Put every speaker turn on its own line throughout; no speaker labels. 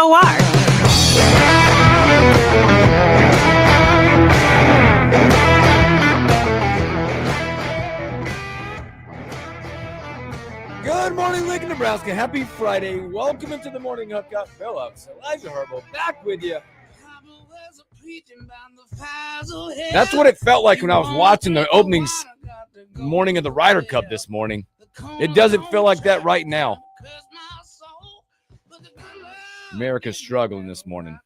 F-O-R.
Good morning, Lincoln, Nebraska. Happy Friday. Welcome into the morning hookup. Phillips, Elijah Herbal, back with you. That's what it felt like when I was watching the opening morning of the Ryder Cup this morning. It doesn't feel like that right now. America's struggling this morning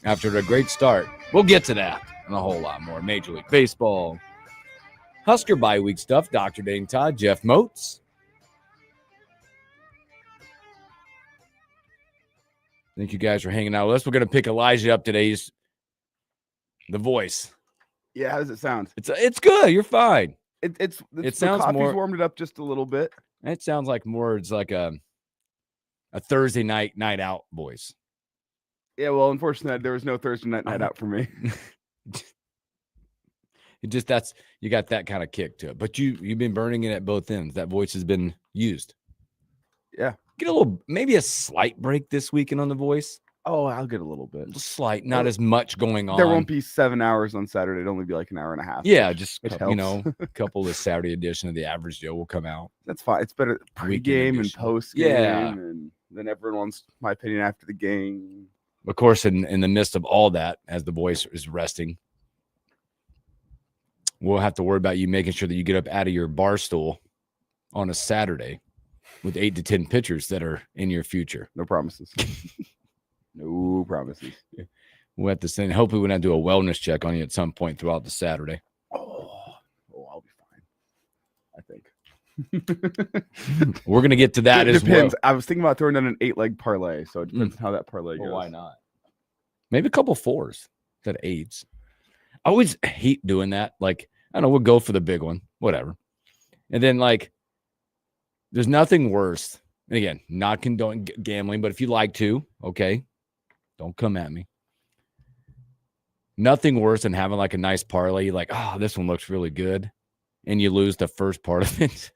after a great start. We'll get to that and a whole lot more. Major League Baseball, Husker bye week stuff. Dr. Dane Todd, Jeff Moats. Thank you guys for hanging out with us. We're going to pick Elijah up today. He's the voice.
Yeah, how does it sound?
It's good. You're fine.
It
sounds
coffee's
more
warmed it up just a little bit.
It sounds like more. It's like a Thursday night out voice.
Yeah, well, unfortunately, there was no Thursday night out for me.
You got that kind of kick to it. But you've been burning it at both ends. That voice has been used.
Yeah.
Get maybe a slight break this weekend on the voice.
Oh, I'll get a little bit.
Slight, not as much going on.
There won't be 7 hours on Saturday. It'll only be like an hour and a half.
Yeah, just
a
couple of the Saturday edition of the Average Joe will come out.
That's fine. It's better pre-game and post-game.
Yeah.
And then everyone wants my opinion after the game.
Of course, in the midst of all that, as the voice is resting, we'll have to worry about you making sure that you get up out of your bar stool on a Saturday with 8 to 10 pitchers that are in your future.
No promises. No promises.
We'll have to send. Hopefully, we'll have to do a wellness check on you at some point throughout the Saturday.
Oh, I'll be fine. I think.
We're gonna get to that as
depends.
well.
I was thinking about throwing down an 8-leg parlay, so it depends on how that parlay goes.
Why not? Maybe a couple 4s instead of 8s. I always hate doing that. Like, I don't know, we'll go for the big one, whatever. And then, like, there's nothing worse. And again, not condoning gambling, but if you like to, okay, don't come at me. Nothing worse than having like a nice parlay. You're like, oh, this one looks really good. And you lose the first part of it.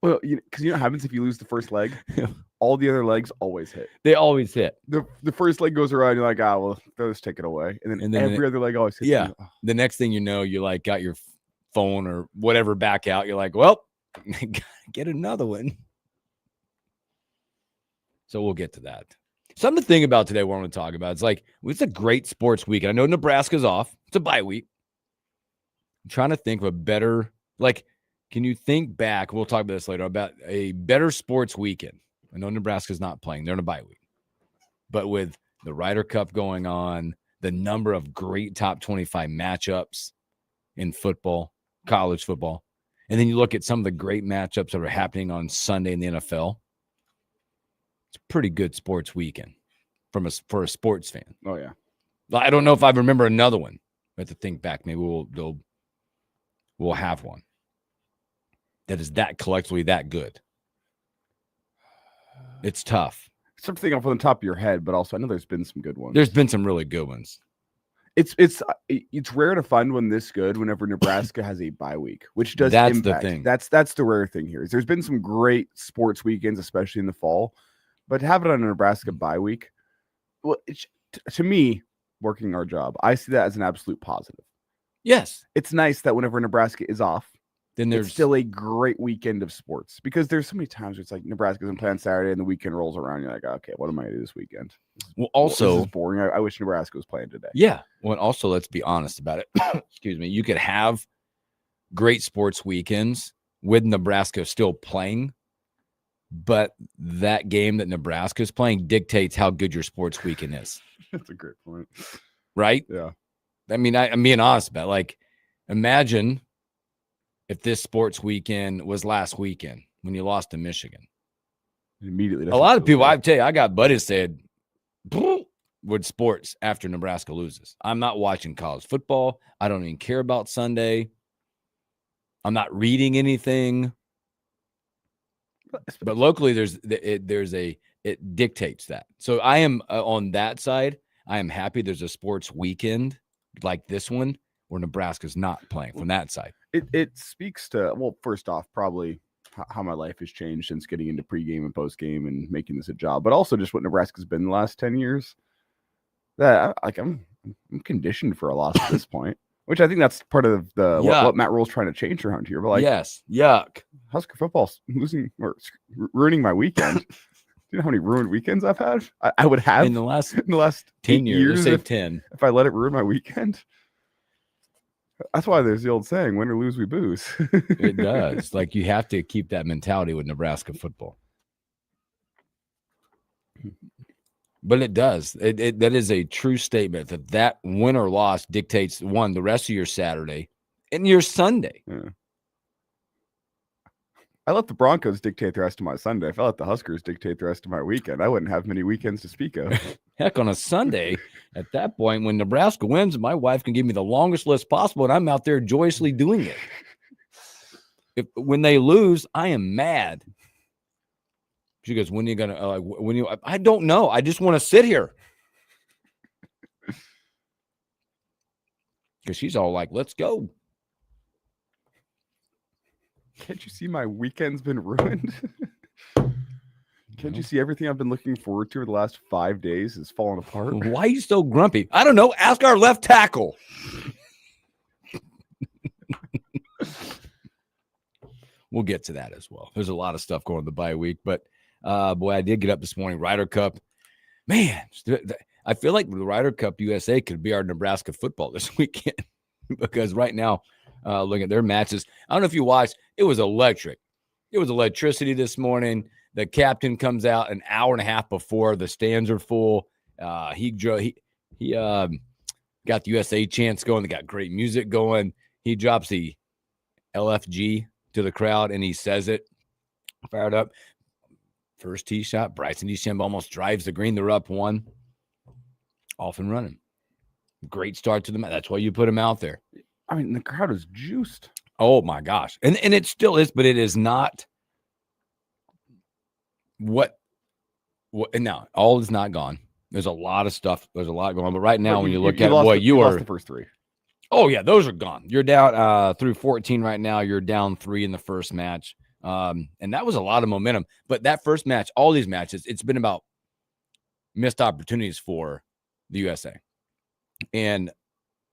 Well, because you know what happens if you lose the first leg? All the other legs always hit.
They always hit.
The first leg goes around, you're like, well, throw this ticket away. And then every other leg always hits.
Yeah. The next thing you know, you like got your phone or whatever back out. You're like, well, get another one. So we'll get to that. Something to think about today, what I'm going to talk about. It's like, it's a great sports week. I know Nebraska's off. It's a bye week. I'm trying to think of a better, like, can you think back, we'll talk about this later, about a better sports weekend? I know Nebraska's not playing. They're in a bye week. But with the Ryder Cup going on, the number of great top 25 matchups in football, college football, and then you look at some of the great matchups that are happening on Sunday in the NFL, it's a pretty good sports weekend for a sports fan.
Oh, yeah.
I don't know if I remember another one. I have to think back. Maybe we'll have one that is that collectively that good. It's tough.
Something off on the top of your head, but also I know there's been some good ones.
There's been some really good ones.
It's rare to find one this good whenever Nebraska has a bye week, which does
That's
impact.
the thing.
That's the rare thing here. There's been some great sports weekends, especially in the fall, but to have it on a Nebraska bye week, well, to me, working our job, I see that as an absolute positive.
Yes,
it's nice that whenever Nebraska is off,
then there's
still a great weekend of sports, because there's so many times where it's like Nebraska doesn't play on Saturday and the weekend rolls around. You're like, okay, what am I going to do this weekend?
Well, also,
this is boring. I wish Nebraska was playing today.
Yeah. Well, and also, let's be honest about it. Excuse me. You could have great sports weekends with Nebraska still playing, but that game that Nebraska is playing dictates how good your sports weekend is.
That's a great point.
Right?
Yeah.
I mean, I'm being honest about it. Like, imagine if this sports weekend was last weekend when you lost to Michigan.
Immediately.
A lot of people, I tell you, I got buddies said, with sports after Nebraska loses. I'm not watching college football. I don't even care about Sunday. I'm not reading anything. But locally, it dictates that. So I am on that side. I am happy there's a sports weekend like this one where Nebraska's not playing from that side.
It speaks to, well, first off, probably how my life has changed since getting into pregame and postgame and making this a job, but also just what Nebraska's been the last 10 years. That I'm conditioned for a loss at this point, which I think that's part of the what Matt Rule's trying to change around here. But like,
yes, yuck.
Husker football's losing or ruining my weekend. You know how many ruined weekends I've had? I would have
in the last
10 years.
Say 10.
If I let it ruin my weekend. That's why there's the old saying, win or lose, we booze.
It does. Like, you have to keep that mentality with Nebraska football. But it does. That is a true statement that win or loss dictates, one, the rest of your Saturday and your Sunday.
Yeah. I let the Broncos dictate the rest of my Sunday. If I let the Huskers dictate the rest of my weekend, I wouldn't have many weekends to speak of.
Heck, on a Sunday, at that point, when Nebraska wins, my wife can give me the longest list possible, and I'm out there joyously doing it. When they lose, I am mad. She goes, when are you going to, I don't know. I just want to sit here. Because she's all like, let's go.
Can't you see my weekend's been ruined? Can't you see everything I've been looking forward to for the last 5 days is falling apart?
Why are you so grumpy? I don't know. Ask our left tackle. We'll get to that as well. There's a lot of stuff going on the bye week, but boy, I did get up this morning. Ryder Cup, man. I feel like the Ryder Cup USA could be our Nebraska football this weekend because right now, looking at their matches, I don't know if you watched. It was electric. It was electricity this morning. The captain comes out an hour and a half before the stands are full. He got the USA chants going. They got great music going. He drops the LFG to the crowd and he says it. Fired up. First tee shot. Bryson DeChambeau almost drives the green. They're up 1. Off and running. Great start to the match. That's why you put him out there.
I mean, the crowd is juiced.
Oh my gosh. And it still is, but it is not what now all is not gone. There's a lot of stuff. There's a lot going on. But right now, when you look at it, you lost
the first 3.
Oh yeah, those are gone. You're down through 14 right now. You're down 3 in the first match. And that was a lot of momentum. But that first match, all these matches, it's been about missed opportunities for the USA. And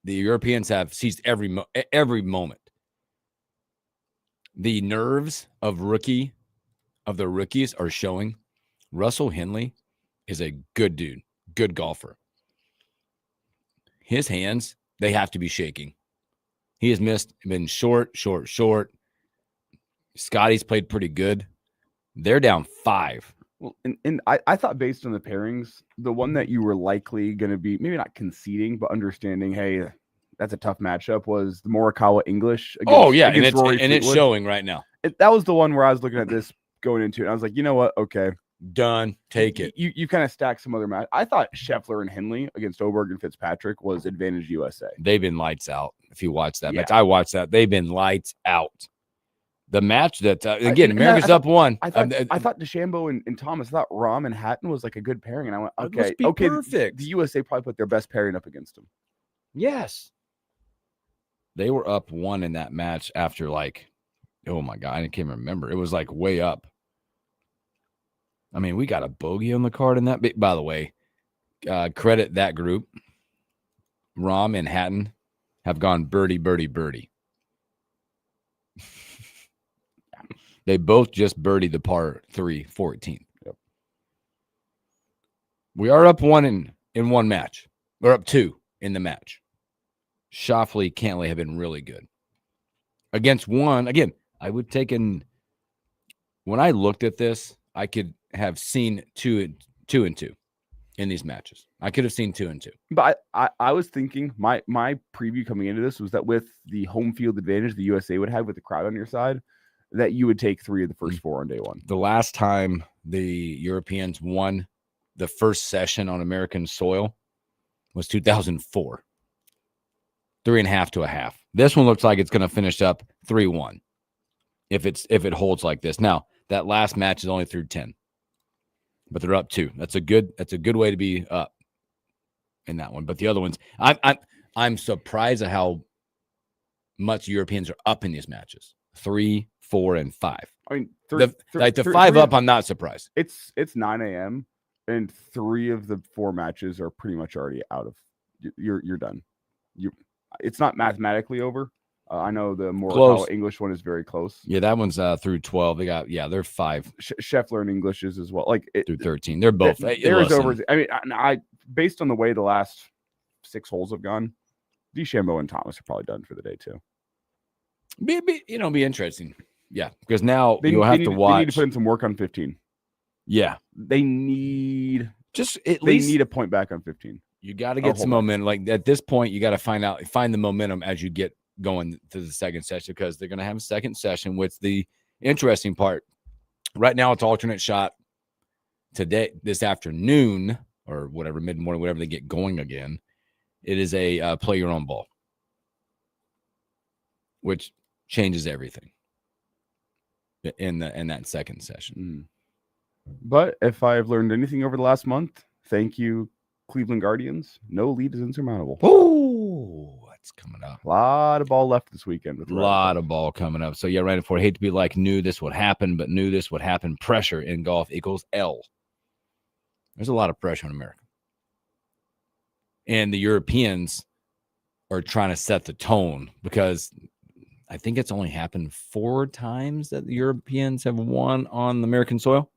the Europeans have seized every moment. The nerves of the rookies are showing. Russell Henley is a good dude, good golfer. His hands, they have to be shaking. He has been short. Scotty's played pretty good. They're down 5.
Well, and I thought based on the pairings, the one that you were likely going to be maybe not conceding, but understanding, hey, that's a tough matchup was the Morikawa English.
It's showing right now.
That was the one where I was looking at this going into it. And I was like, you know what? Okay.
Done. Take it.
You kind of stack some other match. I thought Scheffler and Henley against Oberg and Fitzpatrick was advantage USA.
They've been lights out. If you watch that match, I watched that. They've been lights out. The match that again, America's up 1.
I thought DeChambeau and Thomas. I thought Rahm and Hatton was like a good pairing, and I went, okay,
perfect.
The USA probably put their best pairing up against them.
Yes, they were up 1 in that match after oh my god, I can't remember. It was like way up. I mean, we got a bogey on the card in that. By the way, credit that group. Rahm and Hatton have gone birdie. They both just birdied the par 3 14th.
Yep.
We are up 1 in one match. We're up 2 in the match. Schauffele, Cantlay have been really good. Against 1, again, I would take when I looked at this, I could have seen 2 and 2 in these matches. I could have seen 2 and 2.
But I was thinking my preview coming into this was that with the home field advantage the USA would have with the crowd on your side, that you would take 3 of the first 4 on day 1.
The last time the Europeans won the first session on American soil was 2004. 3.5 to a half. This one looks like it's going to finish up 3-1 if it holds like this. Now, that last match is only through 10. But they're up 2. That's a good way to be up in that one. But the other ones, I'm surprised at how much Europeans are up in these matches. 3, 4, and 5.
I mean,
The 5 up, I'm not surprised.
It's 9 a.m. and 3 of the 4 matches are pretty much already out of. You're done. It's not mathematically over. I know the Morikawa English one is very close.
Yeah, that one's through 12. They got they're 5.
Scheffler and English is as well. Like
through 13. They're both.
There's over. I mean, I based on the way the last 6 holes have gone, DeChambeau and Thomas are probably done for the day too.
Be interesting. Yeah, because now you'll have to watch.
They need to put in some work on 15.
Yeah,
they need
at least
need a point back on 15.
You got to get some momentum. Like at this point, you got to find the momentum as you get going to the second session, because they're going to have a second session. With the interesting part, right now it's alternate shot. Today, this afternoon or whatever, mid morning, whatever they get going again, it is a play your own ball, which changes everything in that second session.
But if I've learned anything over the last month, thank you, Cleveland Guardians. No lead is insurmountable.
Oh, that's coming up.
A lot of ball left this weekend.
A lot of ball coming up. So yeah, right before, I hate to be like, knew this would happen, but knew this would happen. Pressure in golf equals L. There's a lot of pressure on America. And the Europeans are trying to set the tone, because I think it's only happened 4 times that the Europeans have won on the American soil.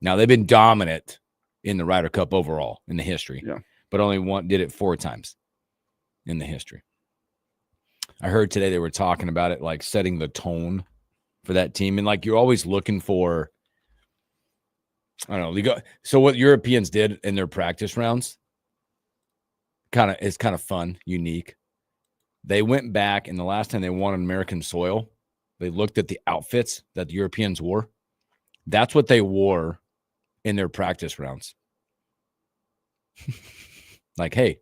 Now, they've been dominant in the Ryder Cup overall in the history, but only did it 4 times in the history. I heard today they were talking about it, like setting the tone for that team. And like, you're always looking for, I don't know. So what Europeans did in their practice rounds is kind of fun, unique. They went back, and the last time they won on American soil, they looked at the outfits that the Europeans wore. That's what they wore in their practice rounds. Like, hey,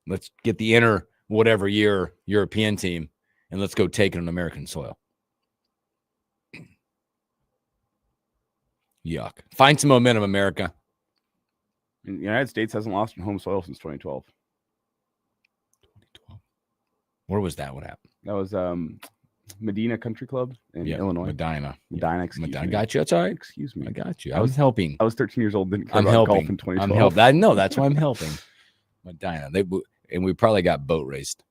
let's get the inner whatever year European team, and let's go take it on American soil. Yuck. Find some momentum, America.
The United States hasn't lost on home soil since 2012.
2012. Where was that? What happened?
That was Medina Country Club in Illinois.
Medina.
Excuse me.
I got you. That's all right.
Excuse me.
I got you. I was helping.
I was 13 years old. Didn't care about golf in 2012.
I'm helping. I know. That's why I'm helping. Medina. And we probably got boat raced.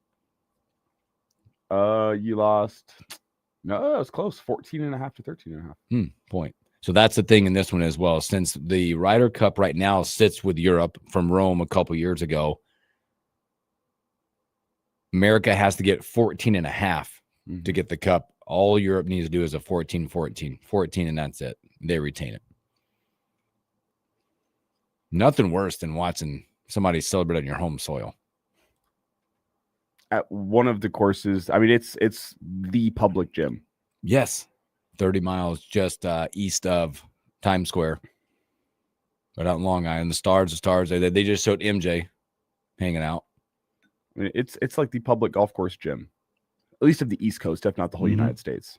You lost. No, it was close. 14.5 to 13.5.
Point. So that's the thing in this one as well. Since the Ryder Cup right now sits with Europe from Rome a couple years ago, America has to get 14.5 to get the cup. All Europe needs to do is a 14, and that's it. They retain it. Nothing worse than watching somebody celebrate on your home soil.
At one of the courses, I mean, it's the public gym.
Yes. 30 miles just east of Times Square, right out in Long Island. The stars, they just showed MJ hanging out.
I mean, it's like the public golf course gym, at least of the East Coast, if not the whole United States.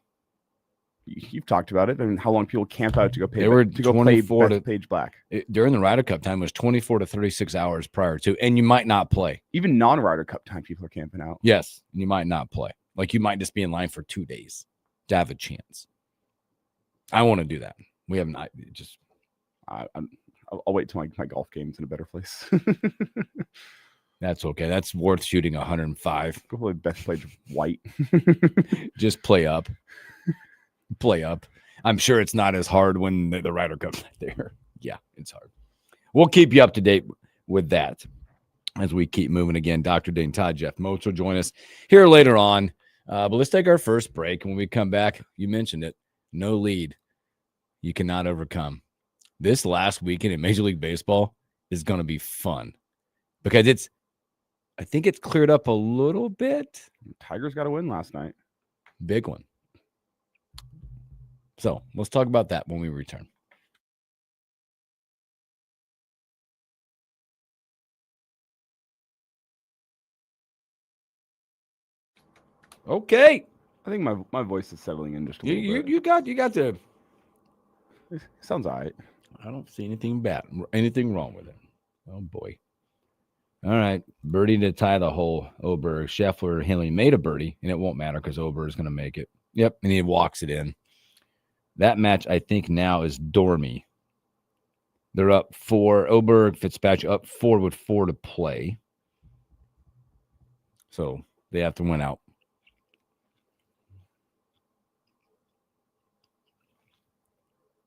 You've talked about it. I mean, how long people camp out to go play Page Black.
During the Ryder Cup time, it was 24 to 36 hours prior to, and you might not play.
Even non-Ryder Cup time, people are camping out.
Yes, and you might not play. Like, you might just be in line for 2 days to have a chance. I want to do that. We have not just.
I'll wait till my golf game's in a better place.
That's okay. That's worth shooting 105.
Go play best played white.
Just play up. I'm sure it's not as hard when the Ryder Cup's there. Yeah, it's hard. We'll keep you up to date with that as we keep moving. Again, Dr. Dane Todd, Jeff Moats will join us here later on. But let's take our first break. When we come back, you mentioned it. No lead you cannot overcome. This last weekend in Major League Baseball is going to be fun because I think it's cleared up a little bit.
Tigers got a win last night.
Big one. So let's talk about that when we return. Okay.
I think my voice is settling in just a little bit.
You got to.
It sounds all right.
I don't see anything wrong with it. Oh boy. All right. Birdie to tie the hole. Oberg. Scheffler, Henley made a birdie, and it won't matter because Oberg is going to make it. Yep. And he walks it in. That match, I think, now is Dormy. They're up 4. Oberg, Fitzpatrick up 4 with 4 to play. So they have to win out.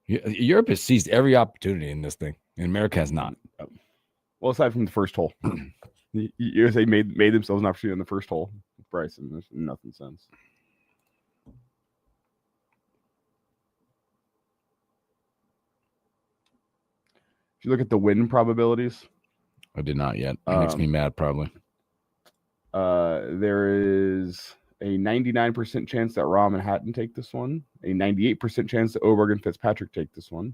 Europe has seized every opportunity in this thing, and America has not.
Well, aside from the first hole, USA made themselves an opportunity on the first hole. Bryson, there's nothing since. If you look at the win probabilities,
I did not yet. It makes me mad, probably.
There is a 99% chance that Rahm and Hatton take this one, a 98% chance that Oberg and Fitzpatrick take this one.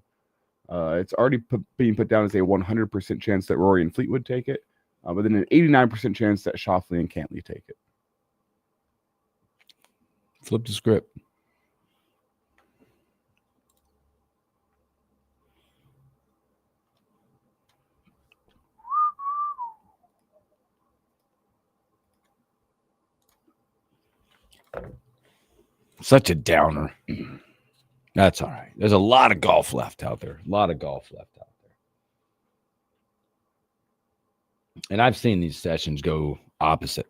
It's already being put down as a 100% chance that Rory and Fleetwood take it, but then an 89% chance that Schauffele and Cantley take it.
Flip the script. Such a downer. That's all right. There's a lot of golf left out there. And I've seen these sessions go opposite.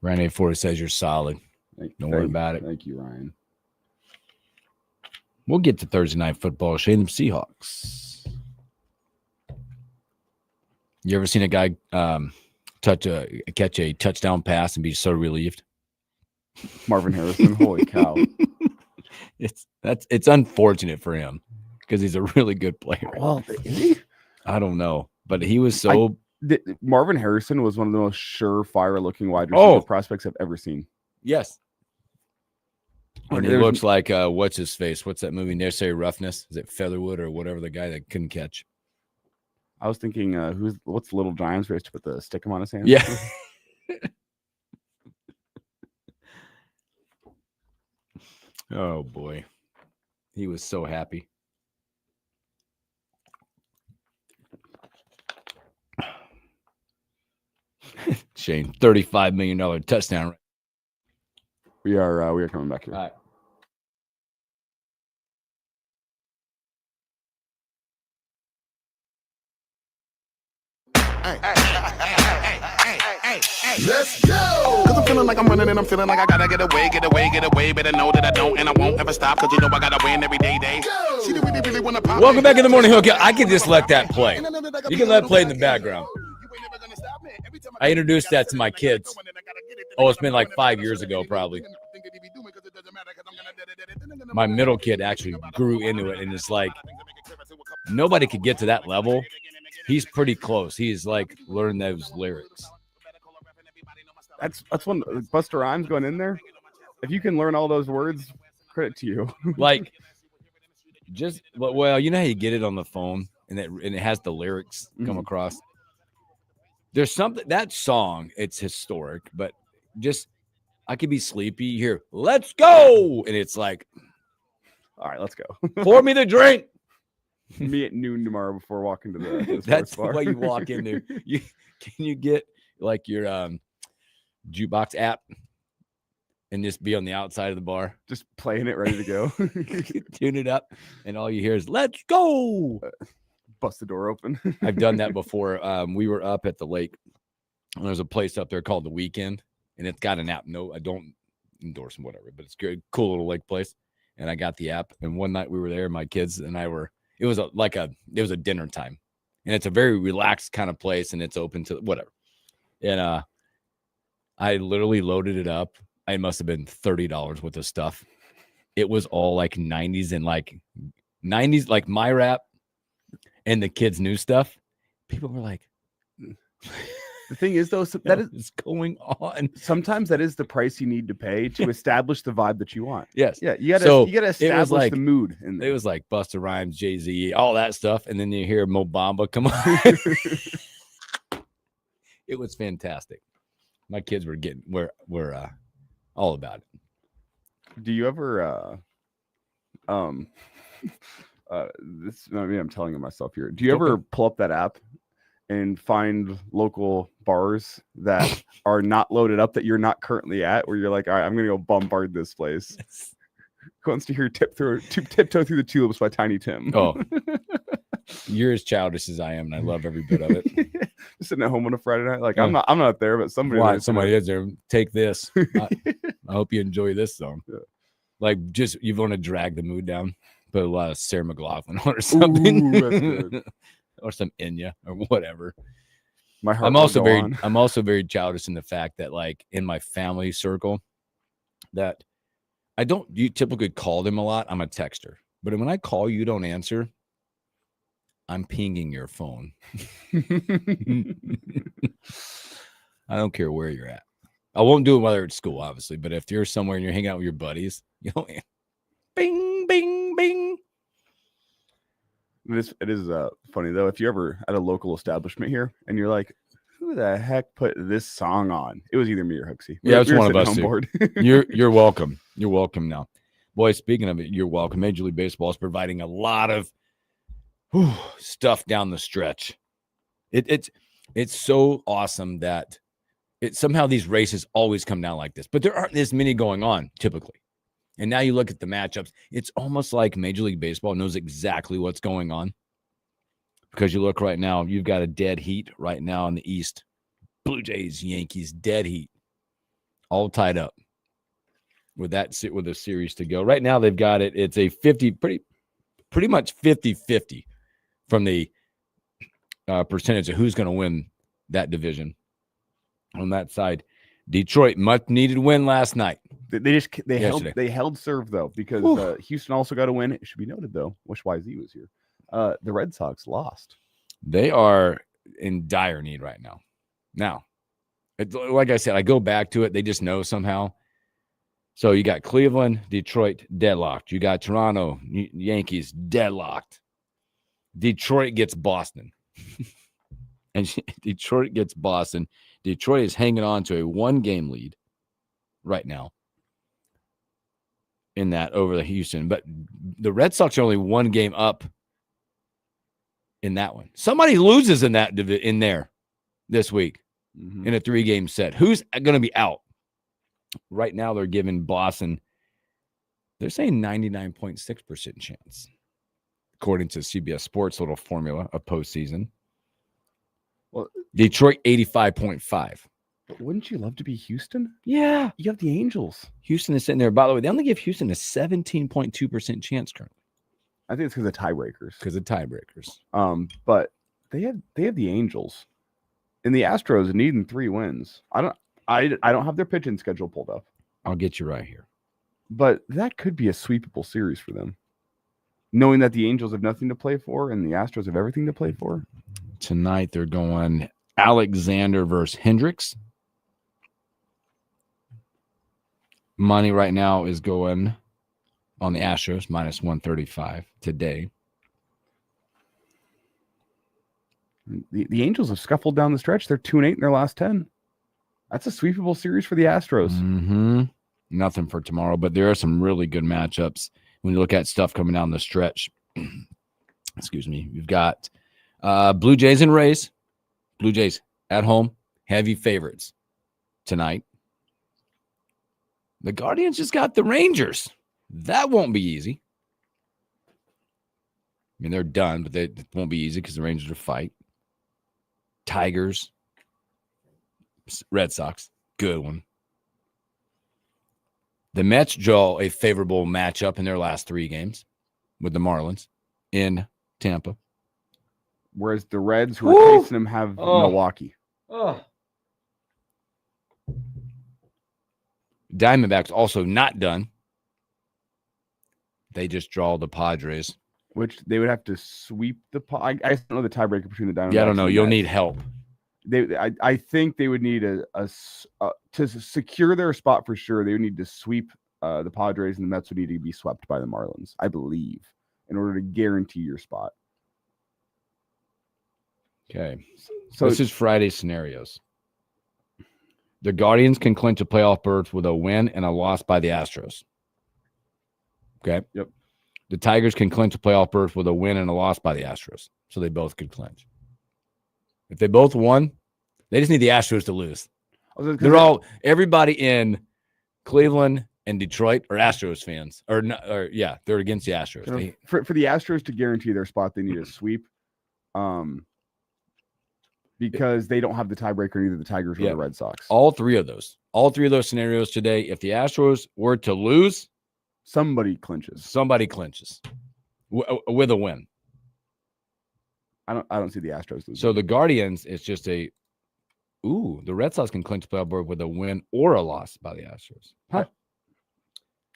Ryan A4 says you're solid. Don't worry about it.
Thank you, Ryan.
We'll get to Thursday night football. Shane them Seahawks. You ever seen a guy catch a touchdown pass and be so relieved?
Marvin Harrison. Holy cow.
It's unfortunate for him because he's a really good player.
Well, is he?
I don't know, but he was so.
Marvin Harrison was one of the most surefire looking wide receiver prospects I've ever seen.
Yes. And he looks like what's his face? What's that movie? Necessary Roughness? Is it Featherwood or whatever? The guy that couldn't catch.
I was thinking, what's Little Giants where he has to put the stick him on his hand?
Yeah. Oh boy, he was so happy. Shane, $35 million touchdown.
We are coming back here.
All right.
Let's go! Cause I'm feeling like I'm running and I'm feeling like I gotta get away. Better know that I don't and I won't ever stop. Cause you know I gotta win every day. She really wanna pop.
Welcome back in the morning hook. I can just let that play. You can let it play in the background. I introduced that to my kids. Oh, it's been like 5 years ago, probably. My middle kid actually grew into it, and it's like nobody could get to that level. He's pretty close. He's like learned those lyrics.
That's one. Buster Rhymes going in there. If you can learn all those words, credit to you.
Like, well, you know how you get it on the phone, and it has the lyrics come across. There's something that song. It's historic, but just I could be sleepy. Here, let's go, and it's like,
all right, let's go.
Pour me the drink.
Me at noon tomorrow before walking to the
That's
bar.
the way you walk in there. Can you get like your jukebox app and just be on the outside of the bar,
just playing it, ready to go.
Tune it up, and all you hear is "Let's go."
Bust the door open.
I've done that before. We were up at the lake, and there's a place up there called The Weekend, and it's got an app. No, I don't endorse them, whatever, but it's good, cool little lake place. And I got the app, and one night we were there, my kids and I were. It was a dinner time, and it's a very relaxed kind of place, and it's open to whatever. And I literally loaded it up. I must have been $30 worth of stuff. It was all like 90s and like 90s, like my rap and the kids' new stuff. People were like,
the thing is, though, that is
going on.
Sometimes that is the price you need to pay to establish the vibe that you want.
Yes.
Yeah. You gotta establish the mood.
It was like Busta Rhymes, Jay-Z, all that stuff. And then you hear Mo Bamba come on. It was fantastic. My kids were all about it.
Do you ever this maybe I'm telling myself here. Do you ever pull up that app and find local bars that are not loaded up that you're not currently at, where you're like, all right, I'm gonna go bombard this place. Who wants to hear tiptoe through the tulips by Tiny Tim?
Oh, you're as childish as I am, and I love every bit of it.
Just sitting at home on a Friday night, like I'm not there, but somebody
is there. Take this. I hope you enjoy this song. Yeah. Like, just you want to drag the mood down, put a lot of Sarah McLachlan on or something. Ooh, that's good. Or some Enya or whatever.
My heart.
I'm also very childish in the fact that, like, in my family circle, that you typically call them a lot. I'm a texter, but when I call you, don't answer. I'm pinging your phone. I don't care where you're at. I won't do it while you're at school, obviously, but if you're somewhere and you're hanging out with your buddies, bing, bing, bing.
It is funny though. If you're ever at a local establishment here and you're like, who the heck put this song on? It was either me or Hooksy.
Yeah, it's one of us. You're welcome. You're welcome now. Boy, speaking of it, you're welcome. Major League Baseball is providing a lot of stuff down the stretch. It's so awesome that somehow these races always come down like this, but there aren't this many going on typically. And now you look at the matchups, it's almost like Major League Baseball knows exactly what's going on. Because you look right now, you've got a dead heat right now in the East. Blue Jays, Yankees, dead heat. All tied up with a series to go. Right now they've got it. It's a 50, pretty much 50-50 from the percentage of who's going to win that division. On that side, Detroit, much needed win last night.
They held serve though, because Houston also got a win. It should be noted though, wish YZ was here. The Red Sox lost.
They are in dire need right now. Now, like I said, I go back to it. They just know somehow. So you got Cleveland, Detroit deadlocked. You got Toronto, Yankees deadlocked. Detroit gets Boston. And Detroit gets Boston. Detroit is hanging on to a 1-game lead right now in that over the Houston. But the Red Sox are only 1 game up in that one. Somebody loses in there this week in a 3-game set. Who's going to be out? Right now they're giving Boston, they're saying 99.6% chance, according to CBS Sports little formula of postseason. Well, Detroit 85.5.
But wouldn't you love to be Houston?
Yeah.
You have the Angels.
Houston is sitting there. By the way, they only give Houston a 17.2% chance currently.
I think it's because of tiebreakers. But they have the Angels. And the Astros needing 3 wins. I don't have their pitching schedule pulled up.
I'll get you right here.
But that could be a sweepable series for them. Knowing that the Angels have nothing to play for and the Astros have everything to play for.
Tonight they're going Alexander versus Hendricks. Money right now is going on the Astros minus 135 today.
The Angels have scuffled down the stretch. They're 2-8 in their last 10. That's a sweepable series for the Astros.
Mm-hmm. Nothing for tomorrow, but there are some really good matchups when you look at stuff coming down the stretch. Excuse me. You've got Blue Jays and Rays. Blue Jays at home, heavy favorites tonight. The Guardians just got the Rangers. That won't be easy. I mean, they're done, but it won't be easy because the Rangers will fight. Tigers, Red Sox, good one. The Mets draw a favorable matchup in their last 3 games with the Marlins in Tampa.
Whereas the Reds, who are chasing them, have Milwaukee.
Diamondbacks also not done. They just draw the Padres.
Which they would have to sweep the I don't know the tiebreaker between the Diamondbacks.
Yeah, I don't know. You'll need help.
I think they would need to secure their spot for sure. They would need to sweep the Padres, and the Mets would need to be swept by the Marlins, I believe, in order to guarantee your spot.
Okay, so this is Friday scenarios. The Guardians can clinch a playoff berth with a win and a loss by the Astros. Okay.
Yep.
The Tigers can clinch a playoff berth with a win and a loss by the Astros. So they both could clinch. If they both won, they just need the Astros to lose. Everybody in Cleveland and Detroit are Astros fans, or they're against the Astros.
For the Astros to guarantee their spot, they need a sweep, because they don't have the tiebreaker in either the Tigers or the Red Sox.
All three of those scenarios today. If the Astros were to lose,
somebody clinches.
With a win.
I don't see the Astros losing.
So the Guardians, it's just the Red Sox can clinch playoff berth with a win or a loss by the Astros.
Huh.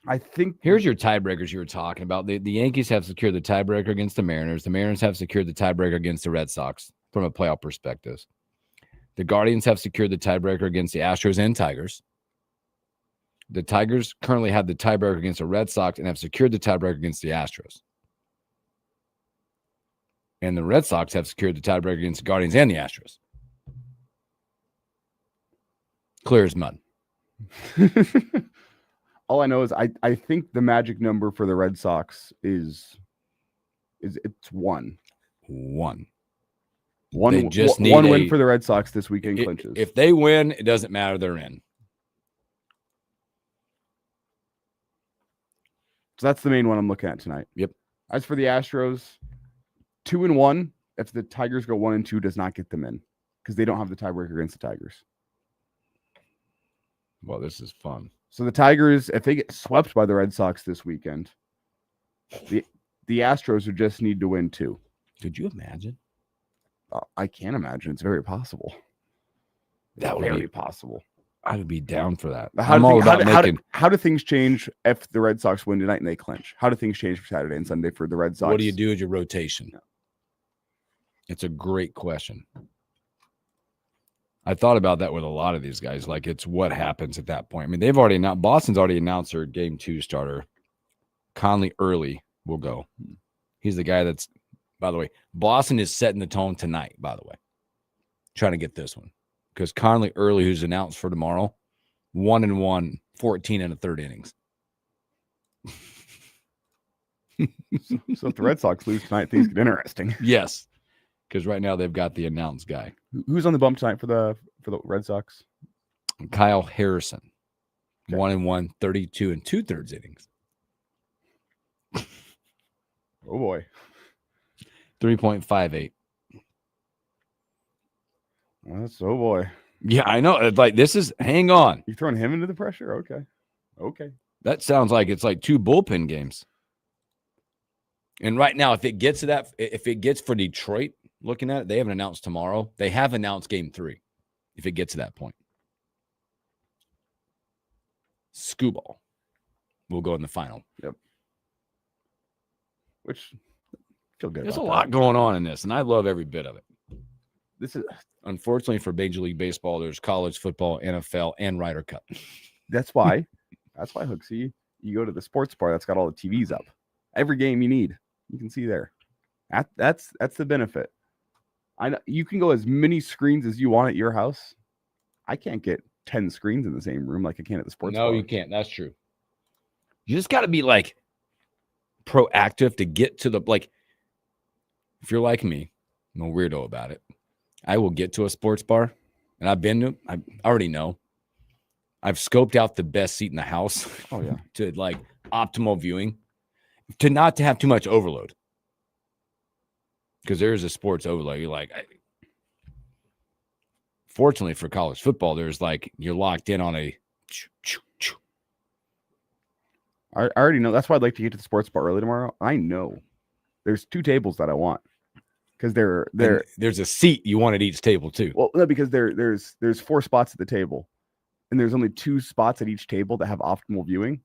I think
here's your tiebreakers you were talking about. The Yankees have secured the tiebreaker against the Mariners. The Mariners have secured the tiebreaker against the Red Sox from a playoff perspective. The Guardians have secured the tiebreaker against the Astros and Tigers. The Tigers currently have the tiebreaker against the Red Sox and have secured the tiebreaker against the Astros. And the Red Sox have secured the tiebreaker against the Guardians and the Astros. Clear as mud.
All I know is I think the magic number for the Red Sox is it's one. They just need one win for the Red Sox this weekend clinches.
If they win, it doesn't matter. They're in.
So that's the main one I'm looking at tonight.
Yep.
As for the Astros, 2-1. If the Tigers go 1-2, does not get them in because they don't have the tiebreaker against the Tigers.
Well, this is fun.
So the Tigers, if they get swept by the Red Sox this weekend, the Astros would just need to win 2.
Could you imagine?
I can't imagine. It's very possible.
That would be
possible.
I would be down for that.
How do things change if the Red Sox win tonight and they clinch? How do things change for Saturday and Sunday for the Red Sox?
What do you do as your rotation? Yeah. It's a great question. I thought about that with a lot of these guys. Like, it's what happens at that point. I mean, Boston's already announced their game 2 starter. Conley Early will go. He's the guy that's, by the way, Boston is setting the tone tonight, by the way. Trying to get this one. Because Conley Early, who's announced for tomorrow, 1-1, 14 in the third innings.
So if the Red Sox lose tonight, things get interesting.
Yes. Because right now they've got the announced guy.
Who's on the bump tonight for the Red Sox?
Kyle Harrison.
Okay.
1-1, 32 and 2/3 innings.
Oh boy.
3.58.
Oh boy.
Yeah, I know. Like, this is, hang on.
You throwing him into the pressure? Okay.
That sounds like it's like 2 bullpen games. And right now, if it gets for Detroit, looking at it, they haven't announced tomorrow. They have announced game 3. If it gets to that point, Skubal will go in the final.
Yep. Which I feel good.
There's a lot going on in this, and I love every bit of it.
This is
unfortunately for Major League Baseball. There's college football, NFL, and Ryder Cup.
That's why Hooksy, you go to the sports bar that's got all the TVs up. Every game you need, you can see there. That's the benefit. I know you can go as many screens as you want at your house. I can't get 10 screens in the same room like I can at the sports bar.
No, you can't. That's true. You just got to be like proactive to get to the, like, if you're like me, no weirdo about it, I will get to a sports bar, and I've been to, I already know. I've scoped out the best seat in the house.
Oh yeah.
To like optimal viewing, to not to have too much overload. Because there's a sports overload. You're like, fortunately for college football, there's like, you're locked in on a.
I already know. That's why I'd like to get to the sports bar early tomorrow. I know there's 2 tables that I want. Because there's a seat you want at each table too. Well, no, because there's 4 spots at the table, and there's only 2 spots at each table that have optimal viewing.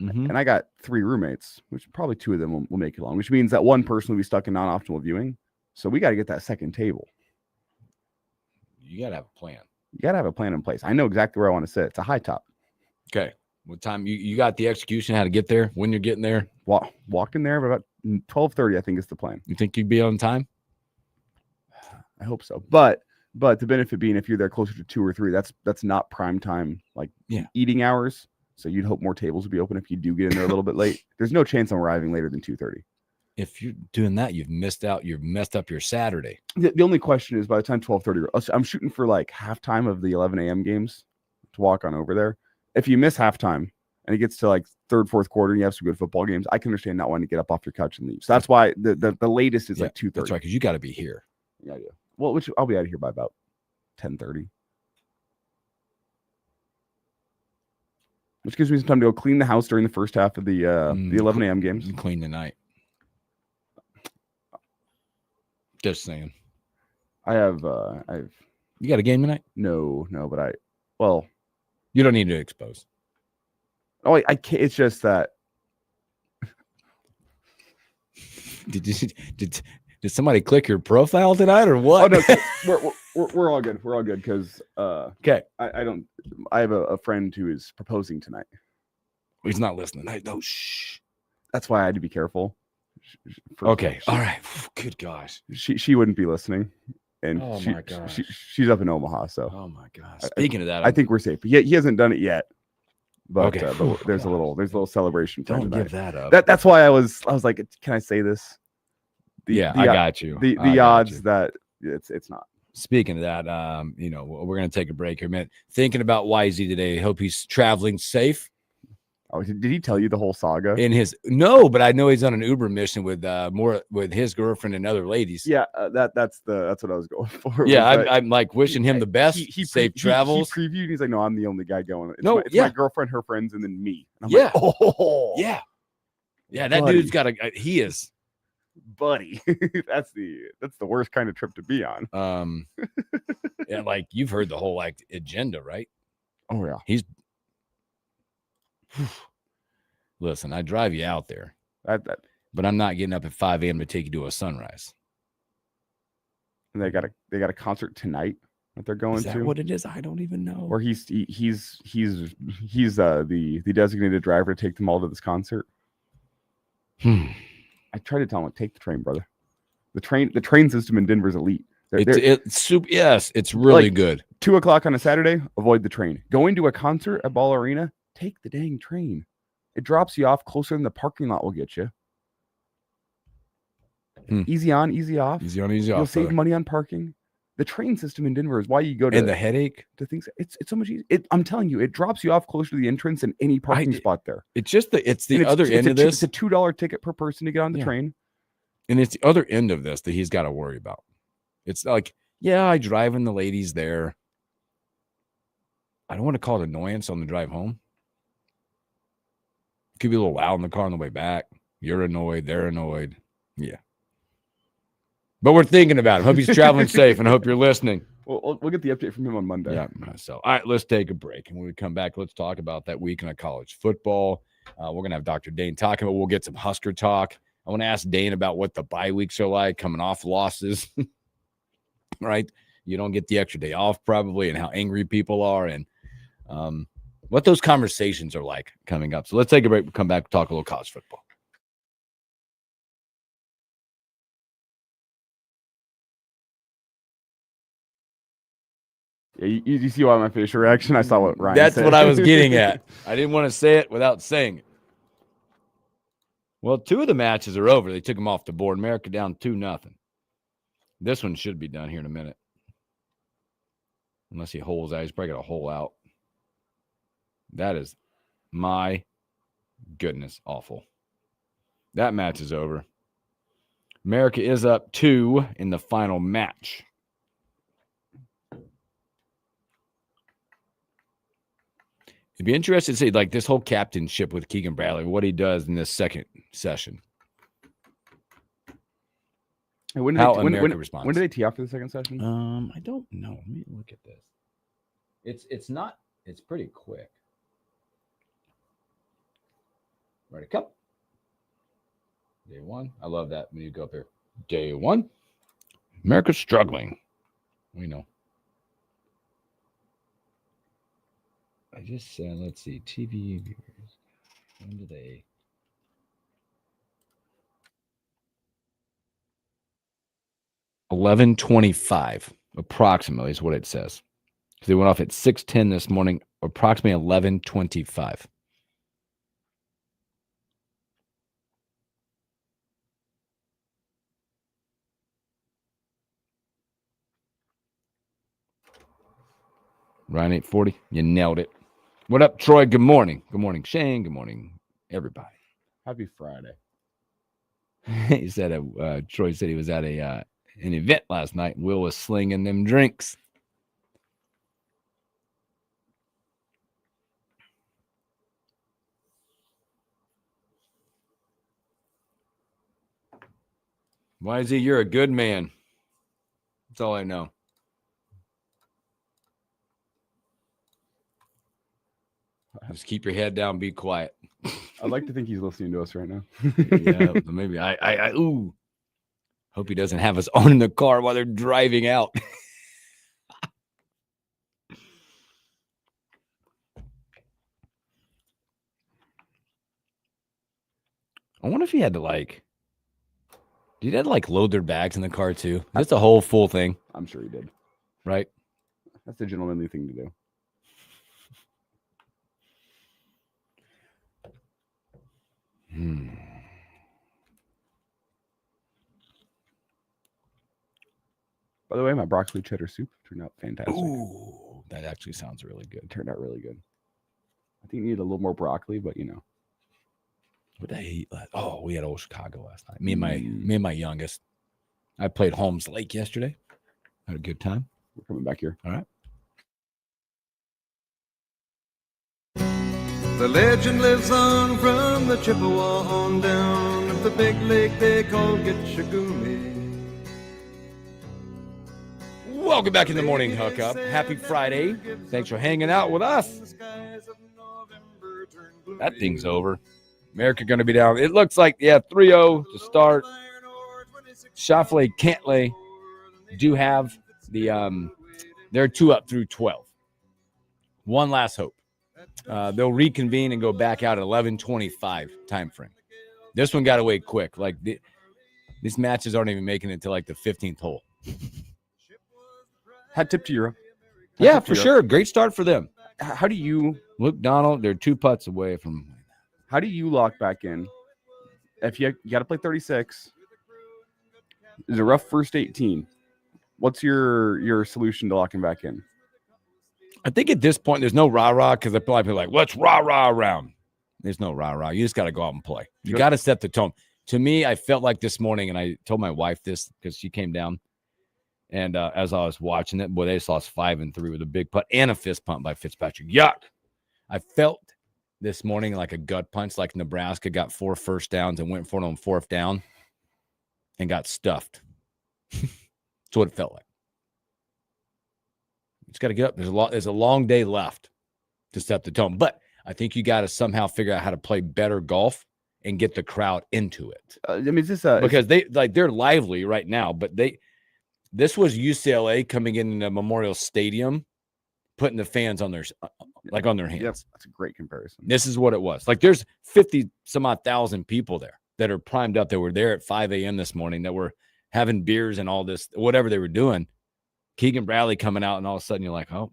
Mm-hmm.
And I got 3 roommates, which probably 2 of them will make it long, which means that one person will be stuck in non-optimal viewing. So we got to get that second table.
You got to have a plan.
You got to have a plan in place. I know exactly where I want to sit. It's a high top.
Okay. What time you got the execution, how to get there, when you're getting there?
Walk in there about 12:30, I think is the plan.
You think you'd be on time?
I hope so. But the benefit being, if you're there closer to 2 or 3, that's not prime time, like eating hours. So you'd hope more tables would be open if you do get in there a little bit late. There's no chance I'm arriving later than 2:30.
if you're doing that, you've missed out. You've messed up your Saturday.
The only question is by the time 12:30, I'm shooting for like halftime of the 11 a.m. games to walk on over there. If you miss halftime and it gets to like third, fourth quarter and you have some good football games, I can understand not wanting to get up off your couch and leave. So that's why the latest is like 2:30.
That's right, because you got to be here.
Yeah. Well, which I'll be out of here by about 10:30. Which gives me some time to go clean the house during the first half of the 11 a.m. games.
Clean tonight. Just saying.
I've
You got a game tonight?
No, but
you don't need to expose.
Oh, I can't. It's just that.
Did somebody click your profile tonight or what?
Oh, no, we're all good. We're all good because
okay.
I have a friend who is proposing tonight.
He's not listening. No, shh.
That's why I had to be careful.
Okay. All right. Good gosh.
She wouldn't be listening. And
my gosh.
She's up in Omaha, so.
Oh my gosh. Speaking of that,
I think we're safe. But he hasn't done it yet. But,
okay.
But there's a little celebration.
Don't give that up.
That's why I was like, can I say this?
I got you.
The odds that it's not.
Speaking of that, we're gonna take a break here a minute. Thinking about YZ today. Hope he's traveling safe.
Oh, did he tell you the whole saga?
No, but I know he's on an Uber mission with his girlfriend and other ladies.
Yeah, that's what I was going for.
Yeah, I'm like wishing him the best. Safe travels.
He previewed. He's like, no, I'm the only guy going. It's my girlfriend, her friends, and then me. And I'm
like,
oh,
yeah. That dude's got he is,
buddy. that's the worst kind of trip to be on.
Yeah, like you've heard the whole agenda, right?
Oh yeah,
he's. Listen, I drive you out there, but I'm not getting up at 5 a.m. to take you to a sunrise.
And they got a concert tonight that they're going to.
Is that what it is? I don't even know.
Or he's the designated driver to take them all to this concert. I tried to tell him, take the train, brother. The train system in Denver is elite.
It's super. Yes, it's really good.
2:00 on a Saturday, avoid the train. Going to a concert at Ball Arena, take the dang train. It drops you off closer than the parking lot will get you. Easy on, easy off.
Easy on, easy off.
You'll save money on parking. The train system in Denver is why you go to.
And the headache.
To things. It's so much easier. I'm telling you, it drops you off closer to the entrance than any parking spot there.
It's just the other end of this.
It's a $2 ticket per person to get on the train.
And it's the other end of this that he's got to worry about. It's like, I drive in the ladies there. I don't want to call it annoyance on the drive home. Could be a little loud in the car on the way back. You're annoyed. They're annoyed. Yeah. But we're thinking about him. Hope he's traveling safe and I hope you're listening.
We'll get the update from him on Monday.
Yeah. So, all right, let's take a break. And when we come back, let's talk about that weekend of college football. We're going to have Dr. Dane talking about, we'll get some Husker talk. I want to ask Dane about what the bye weeks are like coming off losses, right? You don't get the extra day off probably, and how angry people are, and what those conversations are like coming up. So let's take a break. We'll come back and talk a little college football.
Yeah, you see why my facial reaction? I saw what Ryan
That's
said.
what I was getting at. I didn't want to say it without saying it. Well, 2 of the matches are over. They took them off the board. America down 2-0. This one should be done here in a minute. Unless he holes out. He's probably got a hole out. That is, my goodness, awful. That match is over. America is up 2 in the final match. It'd be interesting to see like this whole captainship with Keegan Bradley, what he does in this second session.
And when do they tee off for the second session?
I don't know. Let me look at this. It's pretty quick. Ready, cup. Day 1. I love that when you go up there. Day 1. America's struggling. We know. I just said, let's see, TV viewers. When do they? $11:25 approximately is what it says. So they went off at 6:10 this morning, approximately 11:25. Ryan 840. You nailed it. What up, Troy? Good morning. Good morning, Shane. Good morning, everybody.
Happy Friday.
He said, Troy said he was at an event last night. Will was slinging them drinks. Why is he? You're a good man. That's all I know. Just keep your head down. Be quiet.
I'd like to think he's listening to us right now.
Yeah, maybe. Ooh. Hope he doesn't have us on in the car while they're driving out. I wonder if he had to did he have to load their bags in the car too? That's a whole full thing.
I'm sure he did.
Right?
That's a gentlemanly thing to do. By the way, my broccoli cheddar soup turned out fantastic.
Ooh, that actually sounds really good.
It turned out really good. I think you need a little more broccoli, but
What did I eat? Oh, we had Old Chicago last night. Me and my youngest. I played Holmes Lake yesterday. Had a good time.
We're coming back here.
All right.
The legend lives on from the Chippewa on down of the big lake they call Gitchagumi.
Welcome back in the morning hookup. Happy Friday. Thanks for hanging out with us. That thing's over. America going to be down. It looks like, 3-0 to start. Shoffley, Cantley do have they're 2 up through 12. One last hope. They'll reconvene and go back out at 11:25 time frame. This one got away quick. These matches aren't even making it to the 15th hole.
Hat tip to Europe.
Yeah, for sure. Great start for them.
How do you,
Luke Donald, they're 2 putts away from.
how do you lock back in? If you got to play 36, it's a rough first 18. What's your solution to locking back in?
I think at this point, there's no rah-rah because they're probably like, let's rah-rah around. There's no rah-rah. You just got to go out and play. You got to set the tone. To me, I felt like this morning, and I told my wife this because she came down, and as I was watching it, boy, they just lost 5-3 with a big putt and a fist pump by Fitzpatrick. Yuck. I felt this morning like a gut punch, like Nebraska got 4 first downs and went for it on 4th down and got stuffed. That's what it felt like. Just got to get up. There's a long day left to set the tone. But I think you got to somehow figure out how to play better golf and get the crowd into it.
Is this
because they're lively right now, but this was UCLA coming into Memorial Stadium, putting the fans on their hands.
Yep, that's a great comparison.
This is what it was. There's 50 some odd thousand people there that are primed up. That were there at 5 a.m. this morning that were having beers and all this, whatever they were doing. Keegan Bradley coming out, and all of a sudden you're like, oh.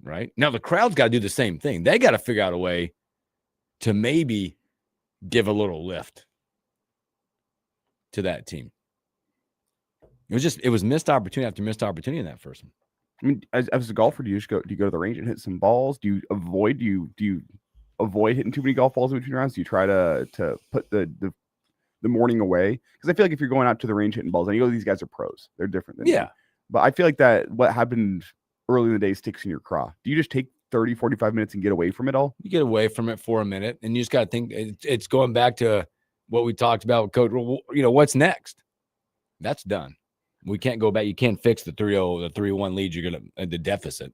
Right? Now the crowd's got to do the same thing. They got to figure out a way to maybe give a little lift to that team. It was missed opportunity after missed opportunity in that first one.
I mean, as a golfer, do you go to the range and hit some balls? Do you avoid hitting too many golf balls in between rounds? Do you try to put the morning away? Because I feel like if you're going out to the range hitting balls, and these guys are pros, they're different than me. But I feel like that what happened early in the day sticks in your craw. Do you just take 30, 45 minutes and get away from it all?
You get away from it for a minute, and you just got to think it's going back to what we talked about with Coach. What's next? That's done. We can't go back. You can't fix the 3-0, the 3-1 lead. You're going to the deficit.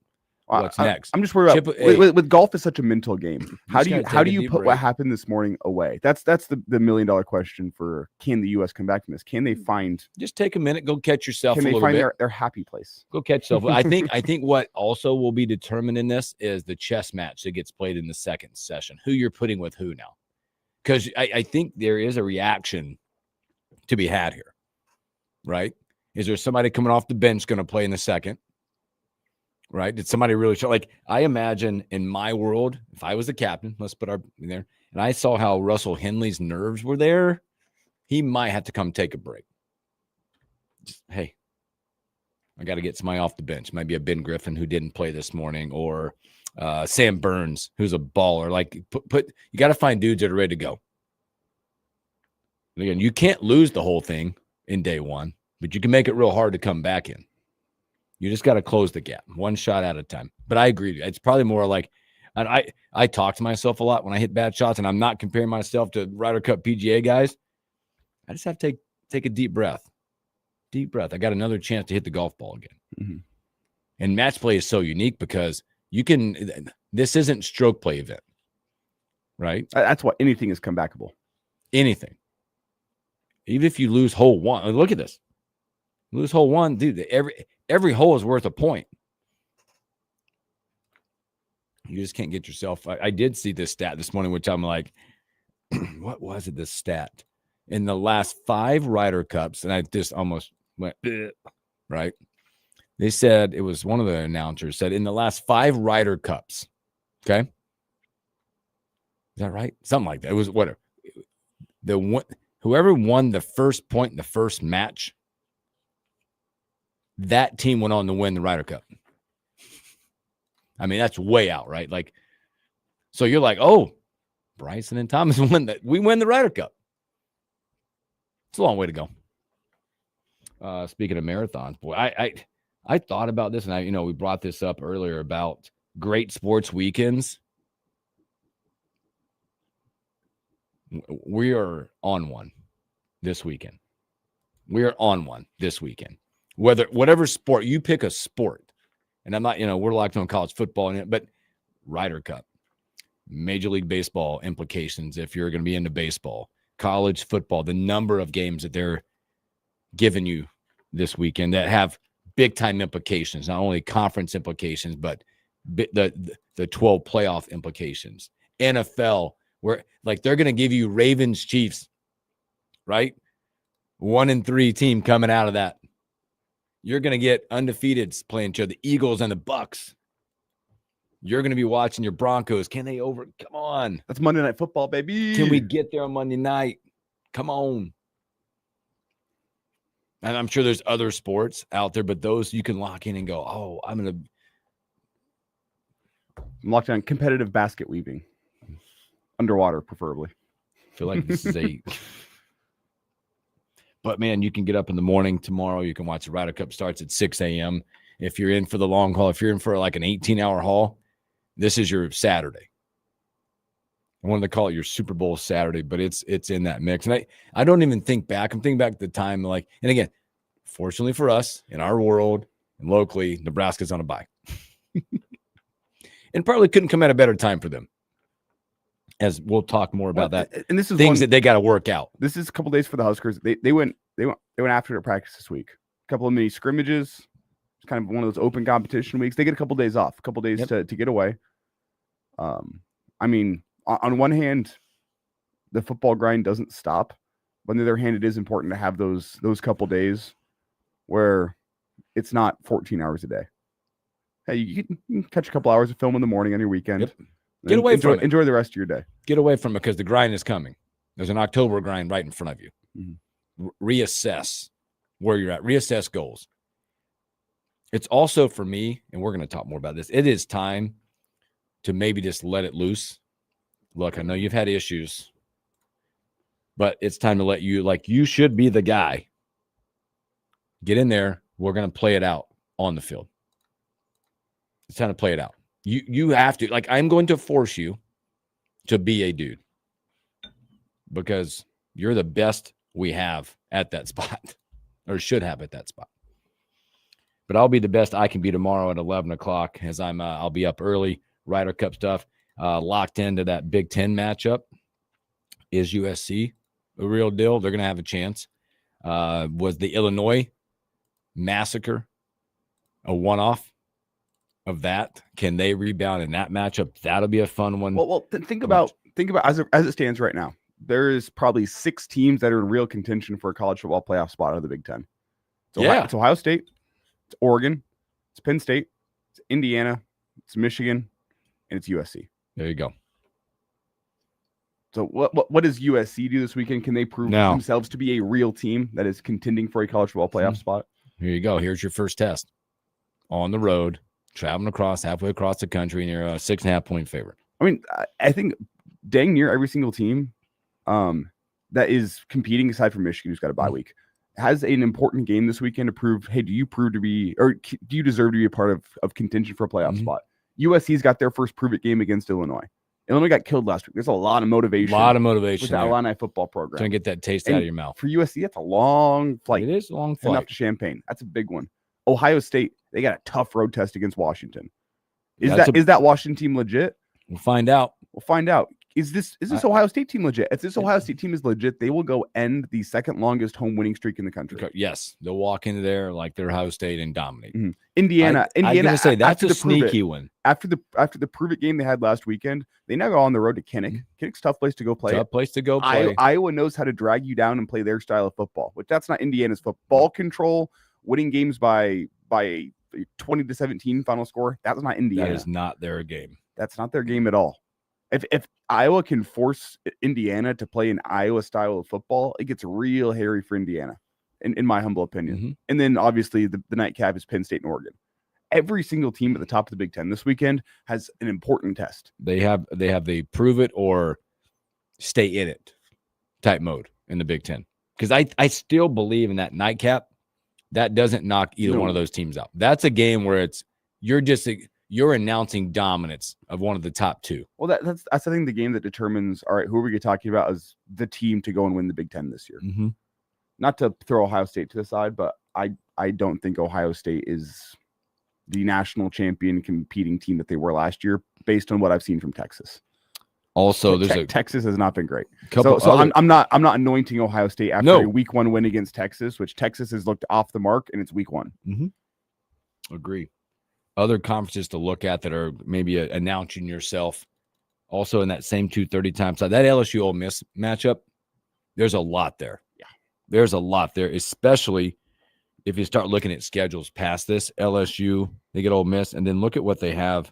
What's next?
I'm just worried about with golf is such a mental game. How do you put what happened this morning away? That's the $1 million question for can the U.S. come back from this? Can they find?
Just take a minute, go catch yourself.
Can
they
find their happy place?
Go catch yourself. I think what also will be determined in this is the chess match that gets played in the second session. Who you're putting with who now? Because I think there is a reaction to be had here, right? Is there somebody coming off the bench going to play in the second? Right? Did somebody really show? I imagine in my world, if I was the captain, let's put our in there, and I saw how Russell Henley's nerves were there, he might have to come take a break. Just, hey, I got to get somebody off the bench. Might be a Ben Griffin who didn't play this morning, or Sam Burns, who's a baller. Like you got to find dudes that are ready to go. And again, you can't lose the whole thing in day one, but you can make it real hard to come back in. You just got to close the gap, one shot at a time. But I agree. It's probably more like, and I talk to myself a lot when I hit bad shots, and I'm not comparing myself to Ryder Cup PGA guys. I just have to take a deep breath. Deep breath. I got another chance to hit the golf ball again.
Mm-hmm.
And match play is so unique because this isn't stroke play event, right?
That's why anything is comebackable.
Anything. Even if you lose hole one, look at this. Lose hole one, dude. Every hole is worth a point. You just can't get yourself. I did see this stat this morning, which I'm like, what was it? This stat in the last 5 Ryder Cups, and I just almost went right. They said, it was one of the announcers said, in the last 5 Ryder Cups. Okay, is that right? Something like that. It was whatever. Whoever won the first point in the first match, that team went on to win the Ryder Cup. I mean, that's way out, right? Like, so you're like, oh, Bryson and Thomas won that. We win the Ryder Cup. It's a long way to go. Speaking of marathons, boy, I thought about this, and we brought this up earlier about great sports weekends. We are on one this weekend. We are on one this weekend. Whatever sport you pick, a sport. And I'm not, we're locked on college football in it, but Ryder Cup, Major League Baseball implications if you're going to be into baseball, college football, the number of games that they're giving you this weekend that have big time implications, not only conference implications, but the 12 playoff implications. NFL, where like they're going to give you Ravens Chiefs, right? 1-3 team coming out of that. You're going to get undefeateds playing each other, the Eagles and the Bucks. You're going to be watching your Broncos. Can they come on.
That's Monday Night Football, baby.
Can we get there on Monday night? Come on. And I'm sure there's other sports out there, but those you can lock in and go, oh, I'm
locked on competitive basket weaving. Underwater, preferably.
I feel like this is But, man, you can get up in the morning tomorrow. You can watch the Ryder Cup starts at 6 a.m. If you're in for the long haul, if you're in for like an 18-hour haul, this is your Saturday. I wanted to call it your Super Bowl Saturday, but it's in that mix. And I don't even think back. I'm thinking back at the time, like, and again, fortunately for us, in our world and locally, Nebraska's on a bye. And probably couldn't come at a better time for them. As we'll talk more about that,
and this is
things that they got to work out.
This is a couple days for the Huskers. They went after it at practice this week. A couple of mini scrimmages. It's kind of one of those open competition weeks. They get a couple days off, a couple days to get away. I mean, on one hand, the football grind doesn't stop. But on the other hand, it is important to have those couple days where it's not 14 hours a day. Hey, you can catch a couple hours of film in the morning on your weekend.
Yep. Get away from it.
Enjoy the rest of your day.
Get away from it because the grind is coming. There's an October grind right in front of you. Mm-hmm. Reassess where you're at. Reassess goals. It's also for me, and we're going to talk more about this, it is time to maybe just let it loose. Look, I know you've had issues, but it's time to let you should be the guy. Get in there. We're going to play it out on the field. It's time to play it out. You have to, I'm going to force you to be a dude because you're the best we have at that spot or should have at that spot. But I'll be the best I can be tomorrow at 11 o'clock as I'll be up early, Ryder Cup stuff, locked into that Big Ten matchup. Is USC a real deal? They're going to have a chance. Was the Illinois massacre a one-off? Of that, can they rebound in that matchup? That'll be a fun one.
Well, think about as it stands right now. There is probably 6 teams that are in real contention for a college football playoff spot out of the Big Ten. It's Ohio State, it's Oregon, it's Penn State, it's Indiana, it's Michigan, and it's USC.
There you go.
So what does USC do this weekend? Can they prove themselves to be a real team that is contending for a college football playoff spot?
Here you go. Here's your first test. On the road, traveling halfway across the country, and you're a 6.5-point favorite.
I mean, I think dang near every single team that is competing, aside from Michigan, who's got a bye week, has an important game this weekend to prove, hey, do you deserve to be a part of contention for a playoff spot? USC's got their first prove it game against Illinois. Illinois got killed last week. There's a lot of motivation. With the Illini football program.
Trying to get that taste out of your mouth.
For USC, that's a long flight.
It is a long flight.
Enough to Champaign. That's a big one. Ohio State, they got a tough road test against Washington. Is that Washington team legit?
We'll find out. Is this Ohio State team legit? If this Ohio State team is legit, they will go end the second longest home winning streak in the country. Yes, they'll walk into there like they're Ohio State and dominate.
Mm-hmm. Indiana.
I'm gonna say that's a sneaky one.
After the prove it game they had last weekend, they now go on the road to Kinnick. Kinnick's a tough place to go play. Iowa knows how to drag you down and play their style of football, which that's not Indiana's football control. Winning games by a 20-17 final score. That's not Indiana.
That is not their game.
That's not their game at all. If Iowa can force Indiana to play an Iowa style of football, it gets real hairy for Indiana, in my humble opinion. Mm-hmm. And then obviously the nightcap is Penn State and Oregon. Every single team at the top of the Big Ten this weekend has an important test.
They have the prove it or stay in it type mode in the Big Ten. Because I still believe in that nightcap. That doesn't knock either one of those teams out. That's a game where you're announcing dominance of one of the top two. Well,
that's I think the game that determines, all right, who are we talking about as the team to go and win the Big Ten this year?
Mm-hmm.
Not to throw Ohio State to the side, but I don't think Ohio State is the national champion competing team that they were last year, based on what I've seen from Texas.
Also,
Texas has not been great. I'm not anointing Ohio State after a week 1 win against Texas, which Texas has looked off the mark, and it's week 1.
Mm-hmm. Agree. Other conferences to look at that are maybe announcing yourself. Also in that same 2:30 time slot, that LSU Ole Miss matchup, there's a lot there.
Yeah,
there's a lot there, especially if you start looking at schedules past this. LSU, they get Ole Miss, and then look at what they have.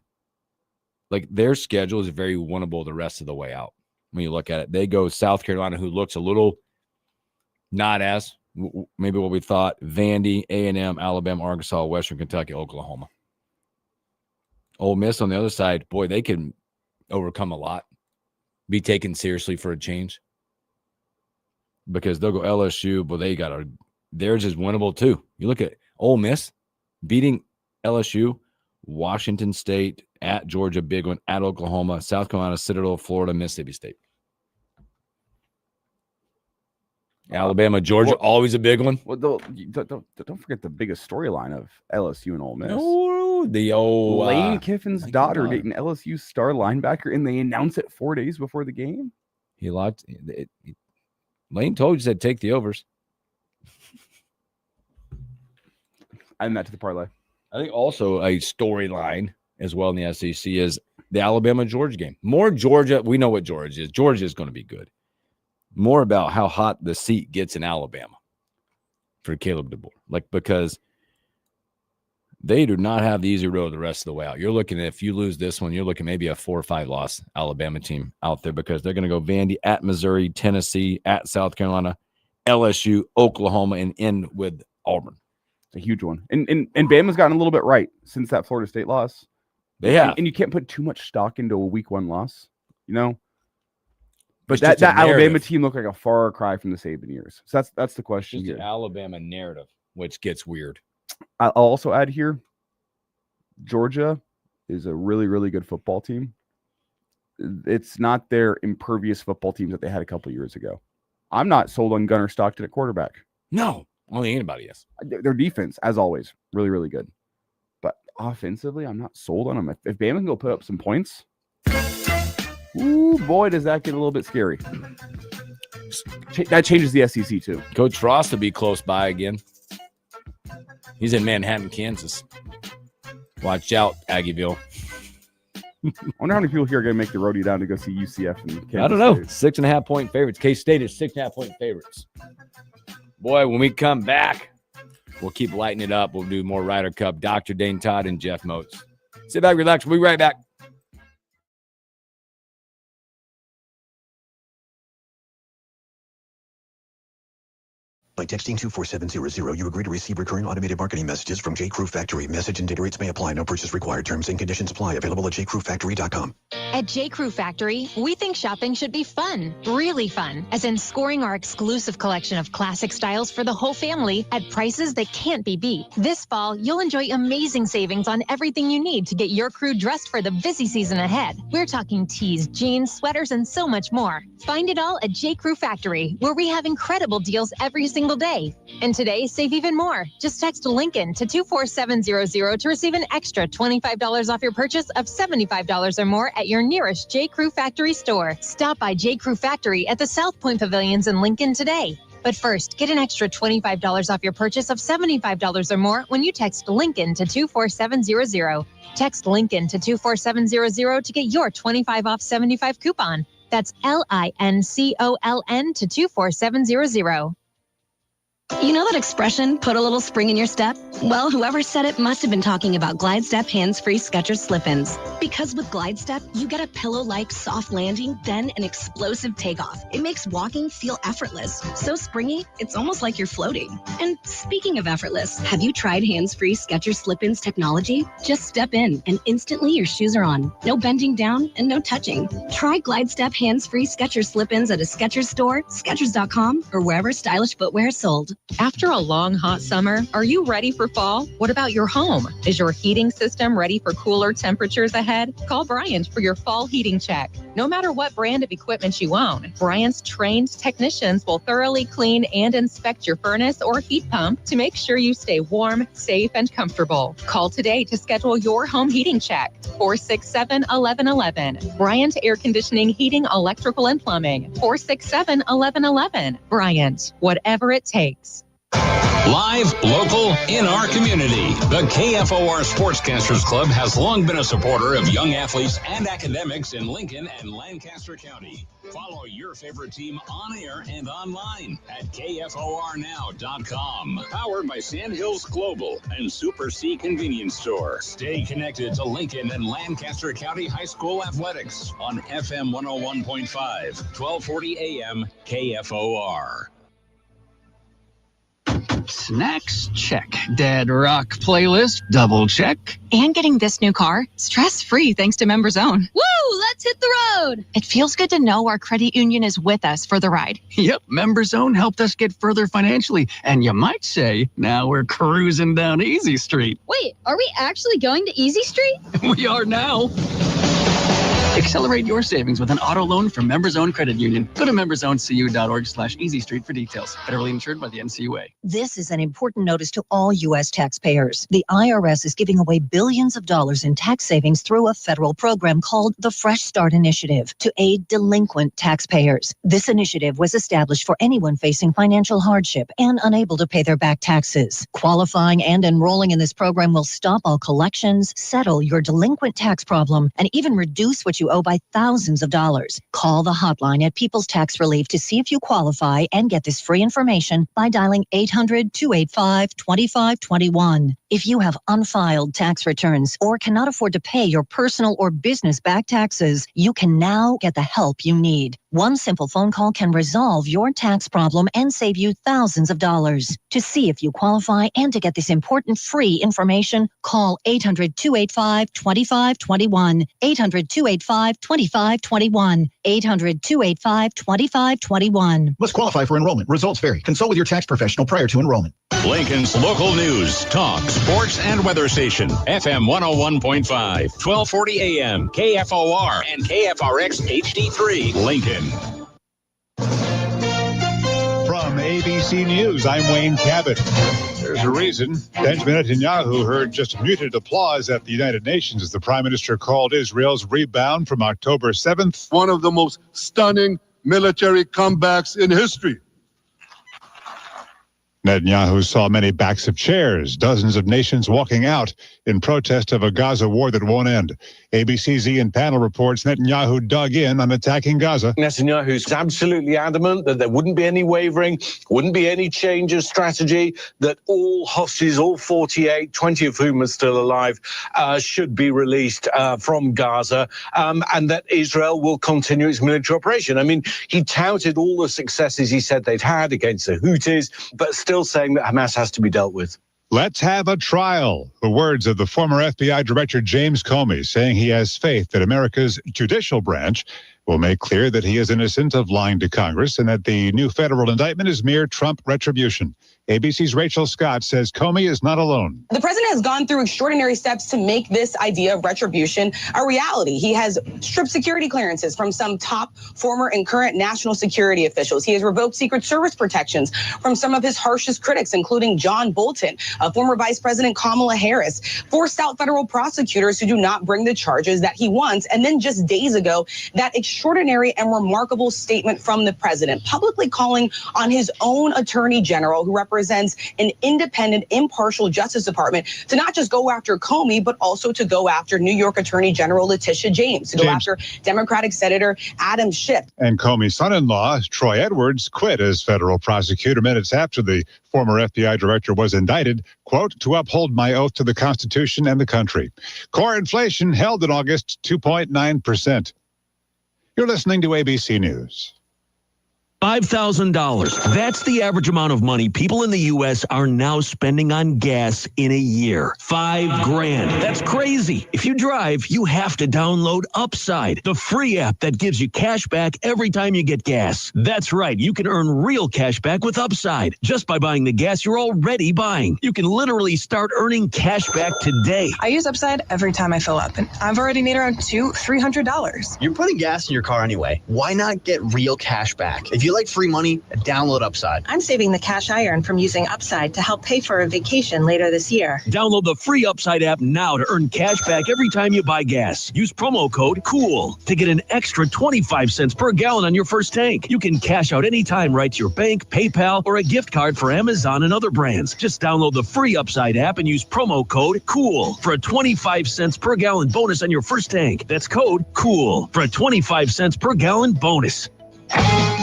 Like, their schedule is very winnable the rest of the way out. When you look at it, they go South Carolina, who looks a little not as maybe what we thought. Vandy, A&M, Alabama, Arkansas, Western Kentucky, Oklahoma. Ole Miss on the other side, boy, they can overcome a lot, be taken seriously for a change, because they'll go LSU, but theirs is winnable too. You look at Ole Miss beating LSU, Washington State, at Georgia, big one, at Oklahoma, South Carolina, Citadel, Florida, Mississippi State. Alabama, Georgia, always a big one.
Well, don't forget the biggest storyline of LSU and Ole Miss.
Oh, the old
Lane Kiffin's daughter dating LSU star linebacker, and they announce it 4 days before the game.
He locked it. Lane told you, said take the overs.
Add that to the parlay.
I think also a storyline as well in the SEC is the Alabama-Georgia game. More Georgia. We know what Georgia is. Georgia is going to be good. More about how hot the seat gets in Alabama for Caleb DeBoer. Because they do not have the easy road the rest of the way out. You're looking at, if you lose this one, you're looking maybe a 4 or 5 loss Alabama team out there, because they're going to go Vandy, at Missouri, Tennessee, at South Carolina, LSU, Oklahoma, and end with Auburn.
It's a huge one. And Bama's gotten a little bit right since that Florida State loss.
They have.
And you can't put too much stock into a week 1 loss, But that Alabama team looked like a far cry from the Saban years. So that's the question
Just
here.
The Alabama narrative, which gets weird.
I'll also add here, Georgia is a really, really good football team. It's not their impervious football teams that they had a couple years ago. I'm not sold on Gunnar Stockton at quarterback.
No, I don't think anybody is.
Their defense, as always, really, really good. But offensively, I'm not sold on them. If Bama can go put up some points, ooh, boy, does that get a little bit scary. That changes the SEC, too.
Coach Frost will be close by again. He's in Manhattan, Kansas. Watch out, Aggieville.
I wonder how many people here are going to make the roadie down to go see UCF and Kansas
I don't know.
State.
6.5-point favorites. K-State is 6.5-point favorites. Boy, when we come back, we'll keep lighting it up. We'll do more Ryder Cup. Dr. Dane Todd and Jeff Moats. Sit back, relax. We'll be right back.
By texting 24700, you agree to receive recurring automated marketing messages from J.Crew Factory. Message and data rates may apply. No purchase required. Terms and conditions apply. Available at jcrewfactory.com.
At J.Crew Factory, we think shopping should be fun, really fun, as in scoring our exclusive collection of classic styles for the whole family at prices that can't be beat. This fall, you'll enjoy amazing savings on everything you need to get your crew dressed for the busy season ahead. We're talking tees, jeans, sweaters, and so much more. Find it all at J.Crew Factory, where we have incredible deals every single day. And today, save even more. Just text Lincoln to 24700 to receive an extra $25 off your purchase of $75 or more at your nearest J.Crew Factory store. Stop by J.Crew Factory at the South Point Pavilions in Lincoln today. But first, get an extra $25 off your purchase of $75 or more when you text Lincoln to 24700. Text Lincoln to 24700 to get your 25 off 75 coupon. That's LINCOLN to 24700.
You know that expression, put a little spring in your step? Well, whoever said it must have been talking about Glide Step hands-free Skechers slip-ins. Because with Glide Step, you get a pillow-like soft landing, then an explosive takeoff. It makes walking feel effortless. So springy, it's almost like you're floating. And speaking of effortless, have you tried hands-free Skechers slip-ins technology? Just step in, and instantly your shoes are on. No bending down and no touching. Try Glide Step hands-free Skechers slip-ins at a Skechers store, Skechers.com, or wherever stylish footwear is sold.
After a long, hot summer, are you ready for fall? What about your home? Is your heating system ready for cooler temperatures ahead? Call Bryant for your fall heating check. No matter what brand of equipment you own, Bryant's trained technicians will thoroughly clean and inspect your furnace or heat pump to make sure you stay warm, safe, and comfortable. Call today to schedule your home heating check. 467-1111. Bryant Air Conditioning, Heating, Electrical, and Plumbing. 467-1111. Bryant, whatever it takes.
Live, local, in our community. The KFOR Sportscasters Club has long been a supporter of young athletes and academics in Lincoln and Lancaster County. Follow your favorite team on air and online at KFORnow.com. Powered by Sandhills Global and Super C Convenience Store. Stay connected to Lincoln and Lancaster County High School athletics on FM 101.5, 1240 AM KFOR.
Snacks, check. Dead Rock playlist, double check.
And getting this new car, stress-free thanks to Members Own.
Woo! Let's hit the road!
It feels good to know our credit union is with us for the ride.
Yep, Members Own helped us get further financially. And you might say, now we're cruising down Easy Street.
Wait, are we actually going to Easy Street?
We are now. Accelerate your savings with an auto loan from Members Own Credit Union. Go to membersowncu.org/Easy Street for details. Federally insured by the NCUA.
This is an important notice to all U.S. taxpayers. The IRS is giving away billions of dollars in tax savings through a federal program called the Fresh Start Initiative to aid delinquent taxpayers. This initiative was established for anyone facing financial hardship and unable to pay their back taxes. Qualifying and enrolling in this program will stop all collections, settle your delinquent tax problem, and even reduce what you owe by thousands of dollars. Call the hotline at People's Tax Relief to see if you qualify and get this free information by dialing 800-285-2521. If you have unfiled tax returns or cannot afford to pay your personal or business back taxes, you can now get the help you need. One simple phone call can resolve your tax problem and save you thousands of dollars. To see if you qualify and to get this important free information, call 800-285-2521. 800-285-2521. 800-285-2521.
Must qualify for enrollment. Results vary. Consult with your tax professional prior to enrollment.
Lincoln's local news, talk, sports, and weather station. FM 101.5, 1240 AM, KFOR, and KFRX HD3, Lincoln.
From ABC News, I'm Wayne Cabot. There's a reason Benjamin Netanyahu heard just muted applause at the United Nations as the Prime Minister called Israel's rebound from October 7th
one of the most stunning military comebacks in history.
Netanyahu saw many backs of chairs, dozens of nations walking out in protest of a Gaza war that won't end. ABC's Ian Panel reports Netanyahu dug in on attacking Gaza.
Netanyahu's absolutely adamant that there wouldn't be any wavering, wouldn't be any change of strategy, that all hostages, all 48, 20 of whom are still alive, should be released from Gaza, and that Israel will continue its military operation. I mean, he touted all the successes he said they'd had against the Houthis, but still saying that Hamas has to be dealt with.
Let's have a trial. The words of the former FBI Director James Comey, saying he has faith that America's judicial branch will make clear that he is innocent of lying to Congress and that the new federal indictment is mere Trump retribution. ABC's Rachel Scott says Comey is not alone.
The president has gone through extraordinary steps to make this idea of retribution a reality. He has stripped security clearances from some top former and current national security officials. He has revoked Secret Service protections from some of his harshest critics, including John Bolton, former Vice President Kamala Harris, forced out federal prosecutors who do not bring the charges that he wants. And then just days ago, that extraordinary and remarkable statement from the president, publicly calling on his own attorney general, who represents an independent, impartial Justice Department, to not just go after Comey, but also to go after New York Attorney General Letitia James, to go after Democratic Senator Adam Schiff.
And Comey's son-in-law, Troy Edwards, quit as federal prosecutor minutes after the former FBI director was indicted, quote, to uphold my oath to the Constitution and the country. Core inflation held in August 2.9%. You're listening to ABC News.
$5,000. That's the average amount of money people in the U.S. are now spending on gas in a year. $5,000. That's crazy. If you drive, you have to download Upside, the free app that gives you cash back every time you get gas. That's right. You can earn real cash back with Upside just by buying the gas you're already buying. You can literally start earning cash back today.
I use Upside every time I fill up, and I've already made around $200-$300.
You're putting gas in your car anyway. Why not get real cash back? If you like free money, download Upside.
I'm saving the cash I earn from using Upside to help pay for a vacation later this year.
Download the free Upside app now to earn cash back every time you buy gas. Use promo code COOL to get an extra 25 cents per gallon on your first tank. You can cash out anytime right to your bank, PayPal, or a gift card for Amazon and other brands. Just download the free Upside app and use promo code COOL for a 25 cents per gallon bonus on your first tank. That's code COOL for a 25 cents per gallon bonus.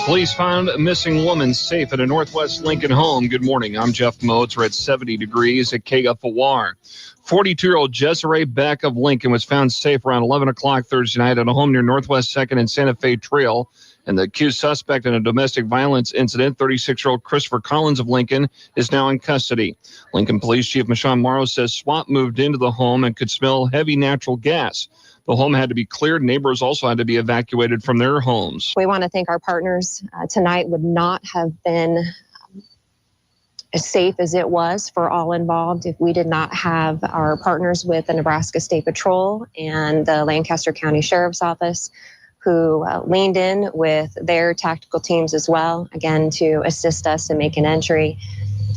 Police found a missing woman safe at a Northwest Lincoln home. Good morning. I'm Jeff Moats. We're at 70 degrees at KFOR. 42-year-old Desiree Beck of Lincoln was found safe around 11 o'clock Thursday night at a home near Northwest 2nd and Santa Fe Trail. And the accused suspect in a domestic violence incident, 36-year-old Christopher Collins of Lincoln, is now in custody. Lincoln Police Chief Michonne Morrow says SWAT moved into the home and could smell heavy natural gas. The home had to be cleared. Neighbors also had to be evacuated from their homes.
We want to thank our partners. Tonight would not have been as safe as it was for all involved if we did not have our partners with the Nebraska State Patrol and the Lancaster County Sheriff's Office, who leaned in with their tactical teams as well, again, to assist us in making entry.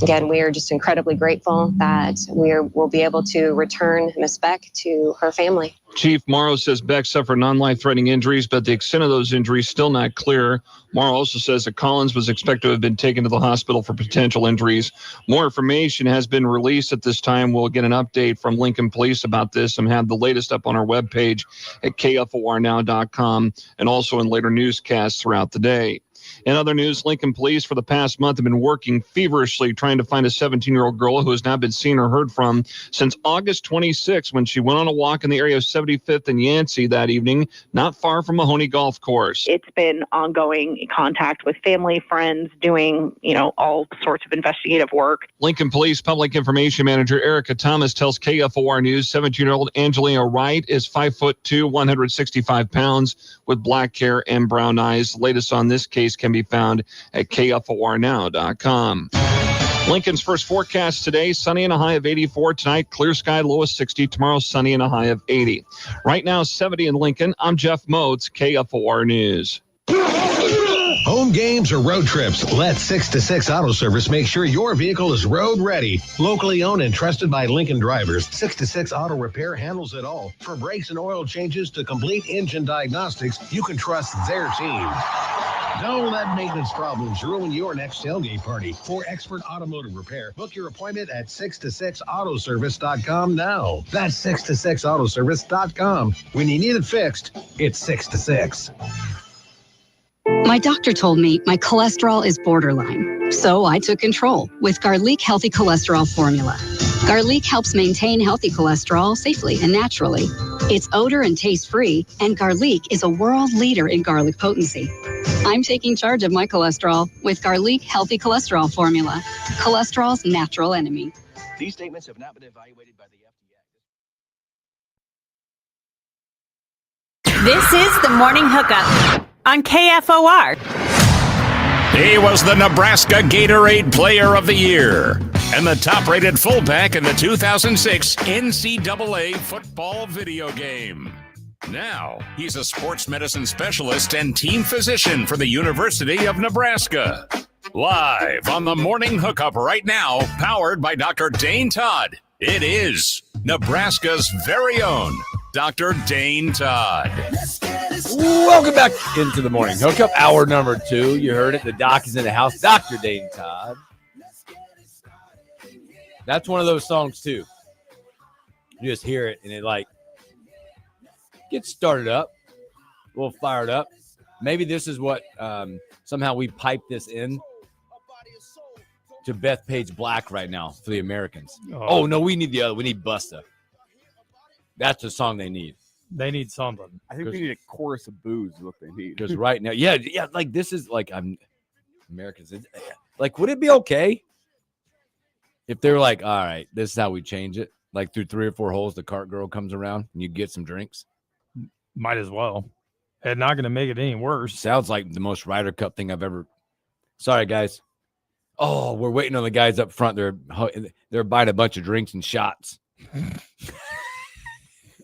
Again, we are just incredibly grateful that we'll be able to return Ms. Beck to her family.
Chief Morrow says Beck suffered non-life-threatening injuries, but the extent of those injuries still not clear. Morrow also says that Collins was expected to have been taken to the hospital for potential injuries. More information has been released at this time. We'll get an update from Lincoln Police about this and have the latest up on our webpage at KFORnow.com and also in later newscasts throughout the day. In other news, Lincoln Police for the past month have been working feverishly trying to find a 17-year-old girl who has not been seen or heard from since August 26 when she went on a walk in the area of 75th and Yancey that evening, not far from Mahoney Golf Course.
It's been ongoing contact with family, friends, doing, all sorts of investigative work.
Lincoln Police Public Information Manager Erica Thomas tells KFOR News 17-year-old Angelina Wright is 5'2", 165 pounds with black hair and brown eyes. The latest on this case can be found at KFORnow.com. Lincoln's first forecast today, sunny and a high of 84. Tonight, clear sky, low of 60. Tomorrow, sunny and a high of 80. Right now, 70 in Lincoln. I'm Jeff Moats, KFOR News.
Home games or road trips, let 6 to 6 Auto Service make sure your vehicle is road ready. Locally owned and trusted by Lincoln drivers, 6 to 6 Auto Repair handles it all. From brakes and oil changes to complete engine diagnostics, you can trust their team. Don't let maintenance problems ruin your next tailgate party. For expert automotive repair, book your appointment at 6to6autoservice.com now. That's 6to6autoservice.com. When you need it fixed, it's 6 to 6.
My doctor told me my cholesterol is borderline, so I took control with Garlic Healthy Cholesterol Formula. Garlic helps maintain healthy cholesterol safely and naturally. It's odor and taste-free, and Garlic is a world leader in garlic potency. I'm taking charge of my cholesterol with Garlic Healthy Cholesterol Formula, cholesterol's natural enemy.
These statements have not been evaluated by the FDA.
This is the Morning Hookup on KFOR.
He was the Nebraska Gatorade Player of the Year and the top-rated fullback in the 2006 NCAA football video game. Now, he's a sports medicine specialist and team physician for the University of Nebraska. Live on the Morning Hookup right now, powered by Dr. Dane Todd. It is Nebraska's very own Dr. Dane Todd.
Welcome back into the Morning Hookup, hour number 2. You heard it. The doc is in the house. Dr. Dane Todd. That's one of those songs, too. You just hear it, and it, like, gets started up, a little fired up. Maybe this is what somehow we pipe this in to Bethpage Black right now for the Americans. Oh, no, we need the other. We need Busta. That's the song they need.
They need something.
I think we need a chorus of booze is what they need.
Because right now, yeah, like this is like Americans. Like, would it be okay if they were like, all right, this is how we change it? Like through 3 or 4 holes, the cart girl comes around and you get some drinks.
Might as well. It's not going to make it any worse.
Sounds like the most Ryder Cup thing I've ever. Sorry, guys. Oh, we're waiting on the guys up front. They're buying a bunch of drinks and shots.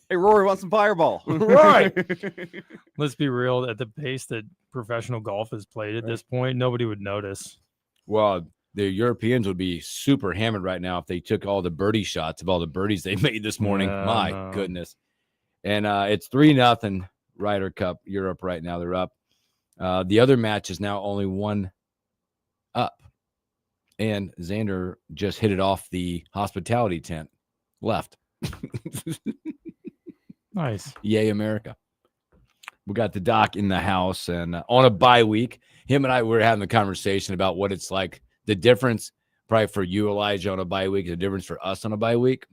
Hey, Rory wants some Fireball.
Right.
Let's be real. At the pace that professional golf is played at this point, nobody would notice.
Well, the Europeans would be super hammered right now if they took all the birdie shots of all the birdies they made this morning. My goodness. And it's 3-0 Ryder Cup Europe right now. They're up. The other match is now only 1 up. And Xander just hit it off the hospitality tent. Left.
Nice.
Yay, America. We got the doc in the house, and on a bye week, him and I were having the conversation about what it's like. The difference, probably for you, Elijah, on a bye week, the difference for us on a bye week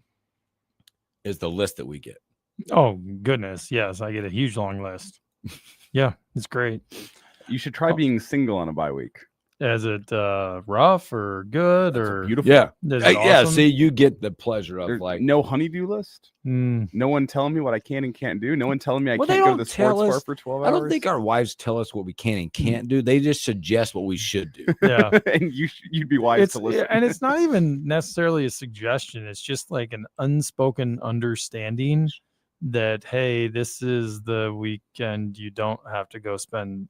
is the list that we get.
Oh, goodness. Yes, I get a huge long list. Yeah, it's great.
You should try being single on a bye week.
Is it rough or good?
That's
or
beautiful?
Yeah.
Yeah,
see, you get the pleasure of
There's
like
no honeydew list. No one telling me what I can and can't do. No one telling me I
Well,
can't
they
go to
don't
the
tell
sports bar
us-
for 12 hours.
I don't think our wives tell us what we can and can't do. They just suggest what we should do.
Yeah.
And you'd be wise to listen.
And it's not even necessarily a suggestion. It's just like an unspoken understanding that, hey, this is the weekend. You don't have to go spend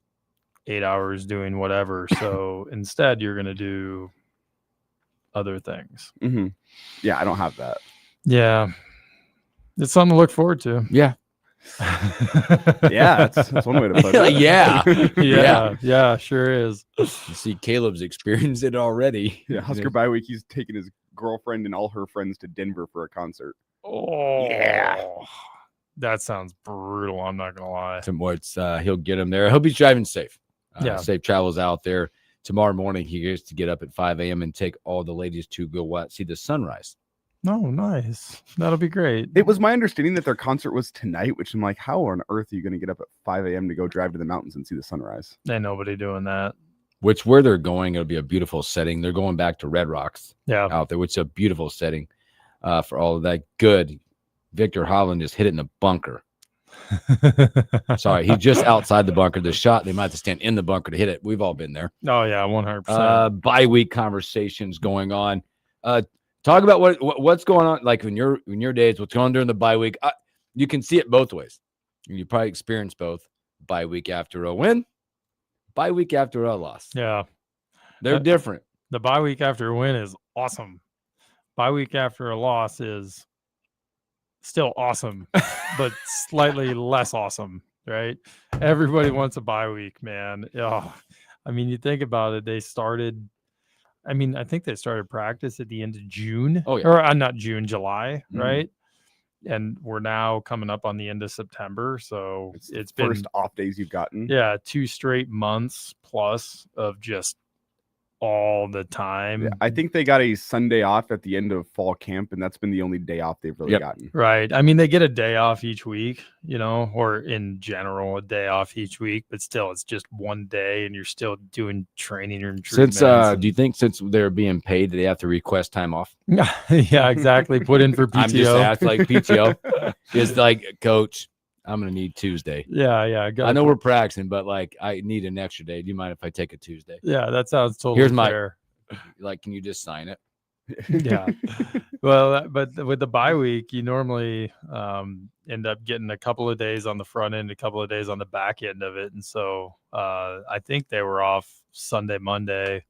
8 hours doing whatever. So instead, you're going to do other things.
Mm-hmm. Yeah, I don't have that.
Yeah. It's something to look forward to.
Yeah.
Yeah, that's one way to put it.
Yeah, sure is.
You see, Caleb's experienced it already.
Yeah, Husker bye week, he's taking his girlfriend and all her friends to Denver for a concert.
Oh,
yeah.
That sounds brutal. I'm not going to lie.
He'll get him there. I hope he's driving safe.
Yeah.
Safe travels out there. Tomorrow morning, he gets to get up at 5 a.m. and take all the ladies to go see the sunrise.
Oh, nice. That'll be great.
It was my understanding that their concert was tonight, which I'm like, how on earth are you going to get up at 5 a.m. to go drive to the mountains and see the sunrise?
Ain't nobody doing that.
Which where they're going, it'll be a beautiful setting. They're going back to Red Rocks out there, which is a beautiful setting for all of that. Good. Victor Hovland just hit it in the bunker. Sorry, he's just outside the bunker. The shot, they might have to stand in the bunker to hit it. We've all been there.
Oh, yeah, 100%.
Bye week conversations going on. Talk about what's going on, like in your days, what's going on during the bye week. You can see it both ways. You probably experienced both. Bye week after a win, bye week after a loss.
Yeah.
They're different.
The bye week after a win is awesome. Bye week after a loss is still awesome, but slightly less awesome. right? Everybody wants a bye week, man. Oh, I mean, you think about it, they started. I mean, I think they started practice at the end of June.
Oh, yeah.
Or not June, July,
Mhm.
right? And we're now coming up on the end of September, so it's been
First off days you've gotten.
2 straight months plus of just all the time.
Yeah, I think they got a Sunday off at the end of fall camp, and that's been the only day off they've really gotten.
Right. I mean, they get a day off each week, or in general, a day off each week, but still, it's just one day and you're still doing training and
Since
treatments.
do you think since they're being paid, do they have to request time off?
Yeah, exactly. Put in for PTO.
I'm just asked, like PTO. Just like, coach, I'm gonna need Tuesday.
Yeah.
I know we're practicing, but like I need an extra day. Do you mind if I take a Tuesday?
Yeah, that sounds totally
Here's my
fair.
like, can you just sign it?
Yeah. Well, but with the bye week, you normally end up getting a couple of days on the front end, a couple of days on the back end of it. And so I think they were off Sunday, Monday,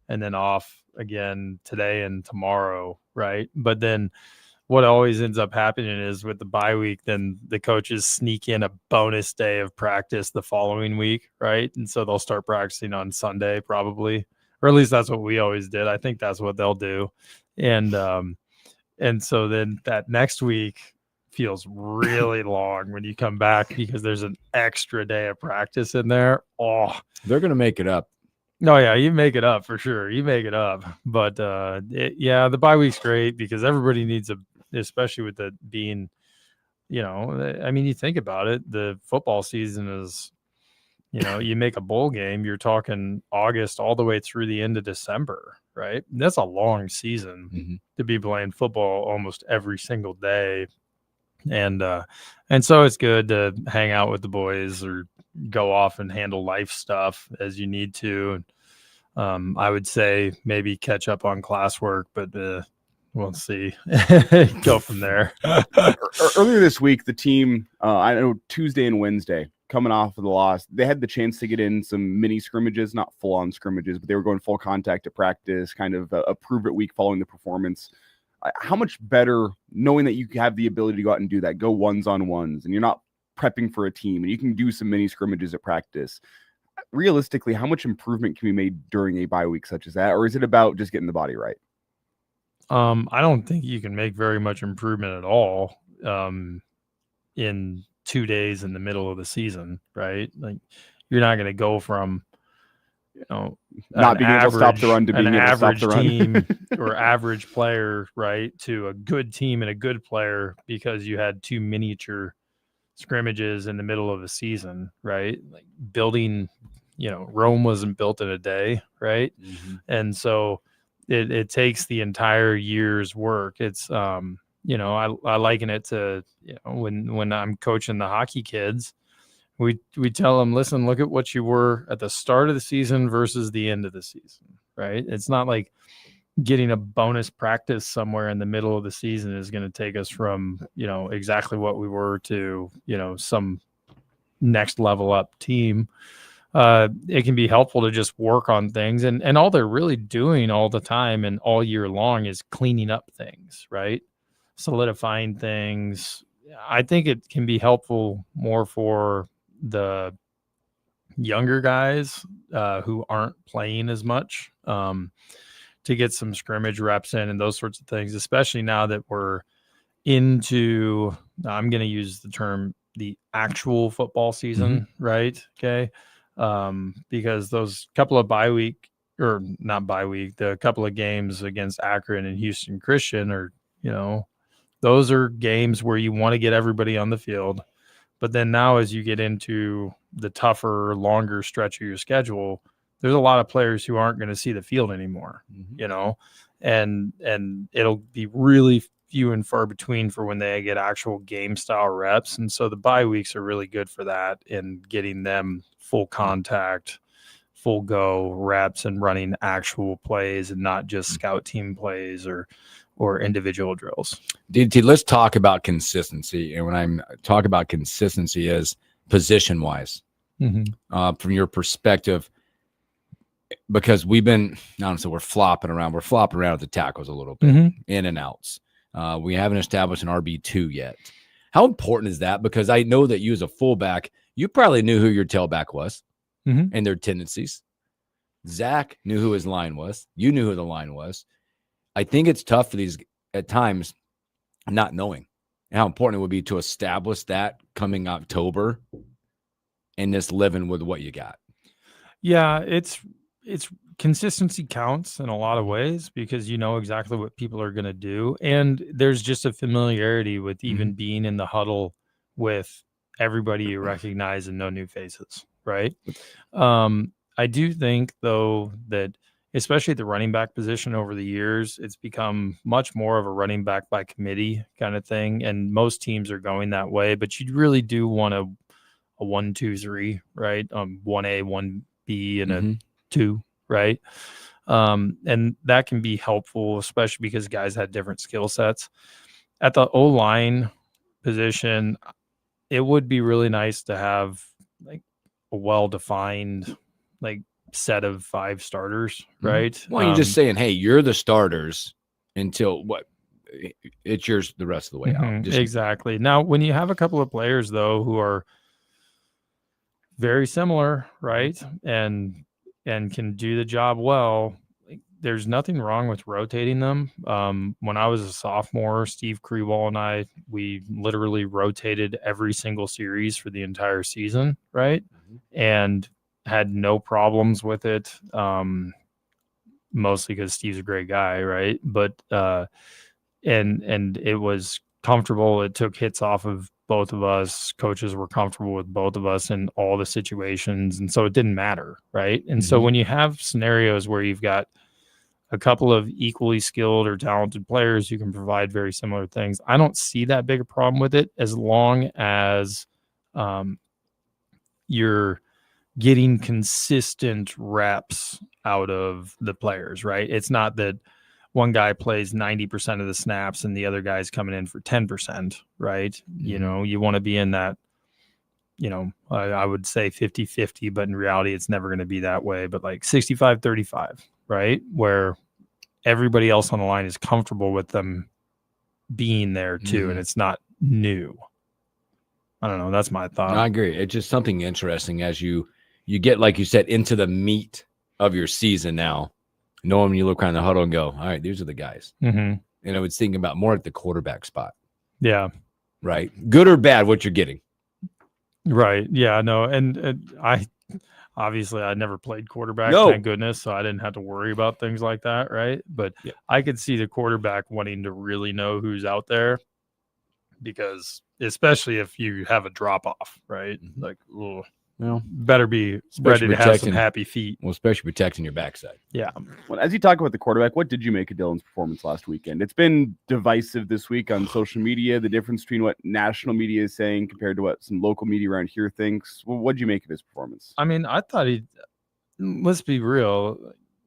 and then off again today and tomorrow, right? But then what always ends up happening is with the bye week, then the coaches sneak in a bonus day of practice the following week, right? And so they'll start practicing on Sunday probably, or at least that's what we always did. I think that's what they'll do. And so then that next week feels really long when you come back because there's an extra day of practice in there. Oh,
they're going to make it up.
No, yeah, you make it up for sure. You make it up. But the bye week's great because everybody needs especially with it being, I mean, you think about it, the football season is, you make a bowl game, you're talking August all the way through the end of December, right? And that's a long season to be playing football almost every single day. And so it's good to hang out with the boys or go off and handle life stuff as you need to. I would say maybe catch up on classwork, but we'll see. Go from there.
Earlier this week, the team, I know Tuesday and Wednesday, coming off of the loss, they had the chance to get in some mini scrimmages, not full-on scrimmages, but they were going full contact at practice, kind of a prove-it week following the performance. How much better knowing that you have the ability to go out and do that, go ones-on-ones, and you're not prepping for a team, and you can do some mini scrimmages at practice. Realistically, how much improvement can be made during a bye week such as that, or is it about just getting the body right?
I don't think you can make very much improvement at all in 2 days in the middle of the season, right? Like you're not going to go from,
not being able to stop the run to being able to stop the run.
Team or average player, right, to a good team and a good player because you had 2 miniature scrimmages in the middle of a season, right? Like building, Rome wasn't built in a day, right? And so it takes the entire year's work. It's I liken it to when I'm coaching the hockey kids, we tell them, listen, look at what you were at the start of the season versus the end of the season, right? It's not like getting a bonus practice somewhere in the middle of the season is going to take us from, exactly what we were to, some next level up team. It can be helpful to just work on things and all they're really doing all the time and all year long is cleaning up things, right? Solidifying things. I think it can be helpful more for the younger guys who aren't playing as much to get some scrimmage reps in and those sorts of things, especially now that we're into, I'm going to use the term, the actual football season, right? Okay. Because those couple of the couple of games against Akron and Houston Christian are, those are games where you want to get everybody on the field. But then now as you get into the tougher, longer stretch of your schedule, there's a lot of players who aren't going to see the field anymore, and it'll be really few and far between for when they get actual game style reps. And so the bye weeks are really good for that and getting them full contact, full go reps and running actual plays and not just scout team plays or individual drills.
DT, let's talk about consistency. And when I'm talking about consistency is position wise, from your perspective, because we've been, honestly, we're flopping around at the tackles a little bit, in and outs. We haven't established an RB2 yet. How important is that? Because I know that you as a fullback, You probably knew who your tailback was
Mhm.
and their tendencies. Zach knew who his line was. You knew who the line was. I think it's tough for these at times not knowing how important it would be to establish that coming October and just living with what you got.
Yeah, it's consistency counts in a lot of ways because you know exactly what people are going to do, and there's just a familiarity with even being in the huddle with everybody you recognize and no new faces, right? I do think though that especially at the running back position over the years, it's become much more of a running back by committee kind of thing, and most teams are going that way. But you really do want a 1-2-3, right? 1A, 1B, and a 2, right? And that can be helpful, especially because guys had different skill sets. At the O-line position, it would be really nice to have like a well-defined like set of 5 starters, right?
Well, you're just saying, hey, you're the starters until what? It's yours the rest of the way out. Just
Exactly. Now, when you have a couple of players though who are very similar, right, and can do the job well, like, there's nothing wrong with rotating them. When I was a sophomore, Steve Krewall and I, we literally rotated every single series for the entire season, right, and had no problems with it. Mostly because Steve's a great guy, right? But and it was comfortable. It took hits off of both of us. Coaches were comfortable with both of us in all the situations, and so it didn't matter, right? And so when you have scenarios where you've got a couple of equally skilled or talented players who can provide very similar things, I don't see that big a problem with it as long as you're getting consistent reps out of the players, right? It's not that one guy plays 90% of the snaps and the other guy's coming in for 10%, right? You know, you want to be in that, you know, I would say 50-50, but in reality, it's never going to be that way. But like 65-35, right? Where everybody else on the line is comfortable with them being there too, and it's not new. I don't know. That's my thought.
I agree. It's just something interesting as you get, like you said, into the meat of your season now. Knowing when you look around the huddle and go, all right, these are the guys. And I was thinking about more at the quarterback spot.
Yeah.
Right. Good or bad, what you're getting.
Right. Yeah. No. And I obviously I never played quarterback, thank goodness, so I didn't have to worry about things like that. Right. But I could see the quarterback wanting to really know who's out there, because especially if you have a drop off, right? Like, well, better be ready to have some happy feet.
Well, especially protecting your backside.
Yeah.
Well, as you talk about the quarterback, what did you make of Dylan's performance last weekend? It's been divisive this week on social media, the difference between what national media is saying compared to what some local media around here thinks. Well, what did you make of his performance?
I mean, I thought let's be real,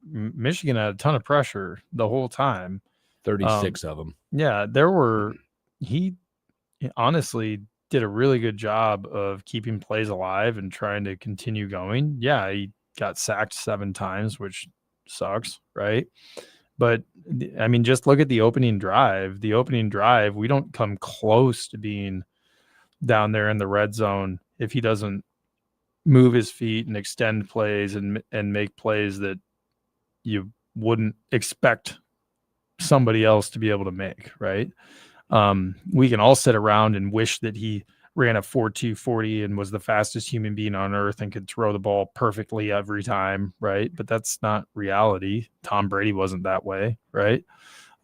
Michigan had a ton of pressure the whole time.
36 of them.
Yeah, he honestly did a really good job of keeping plays alive and trying to continue going. Yeah, he got sacked 7 times, which sucks, right? But I mean, just look at the opening drive. The opening drive, we don't come close to being down there in the red zone if he doesn't move his feet and extend plays and make plays that you wouldn't expect somebody else to be able to make, right? We can all sit around and wish that he ran a 4.2 40 and was the fastest human being on earth and could throw the ball perfectly every time, right? But that's not reality. Tom Brady wasn't that way, right?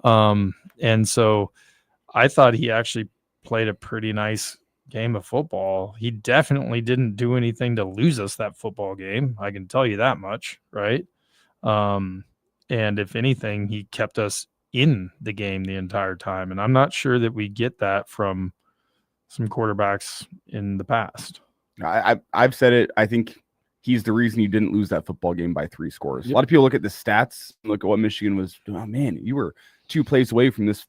And so I thought he actually played a pretty nice game of football. He definitely didn't do anything to lose us that football game. I can tell you that much, right? And if anything, he kept us in the game the entire time. And I'm not sure that we get that from some quarterbacks in the past.
I've said it. I think he's the reason you didn't lose that football game by 3 scores. A lot of people look at the stats, look at what Michigan was. Oh man, you were 2 plays away from this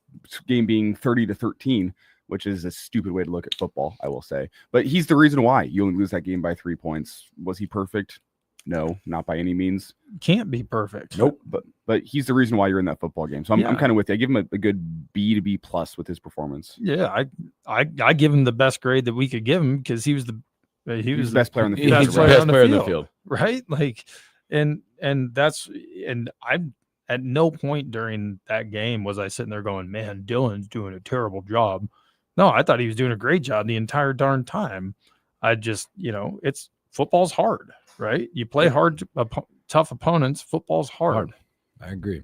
game being 30-13, which is a stupid way to look at football, I will say. But he's the reason why you only lose that game by 3 points. Was he perfect? No, not by any means.
Can't be perfect.
Nope. But he's the reason why you're in that football game. So I'm kind of with you. I give him a good B to B plus with his performance.
Yeah, I give him the best grade that we could give him because he was He was
the best player on the
He's
field.
the best player on the field.
right? Like, and I'm at no point during that game was I sitting there going, man, Dylan's doing a terrible job. No, I thought he was doing a great job the entire darn time. I just, it's football's hard, right? You play hard, tough opponents. Football's hard.
I agree.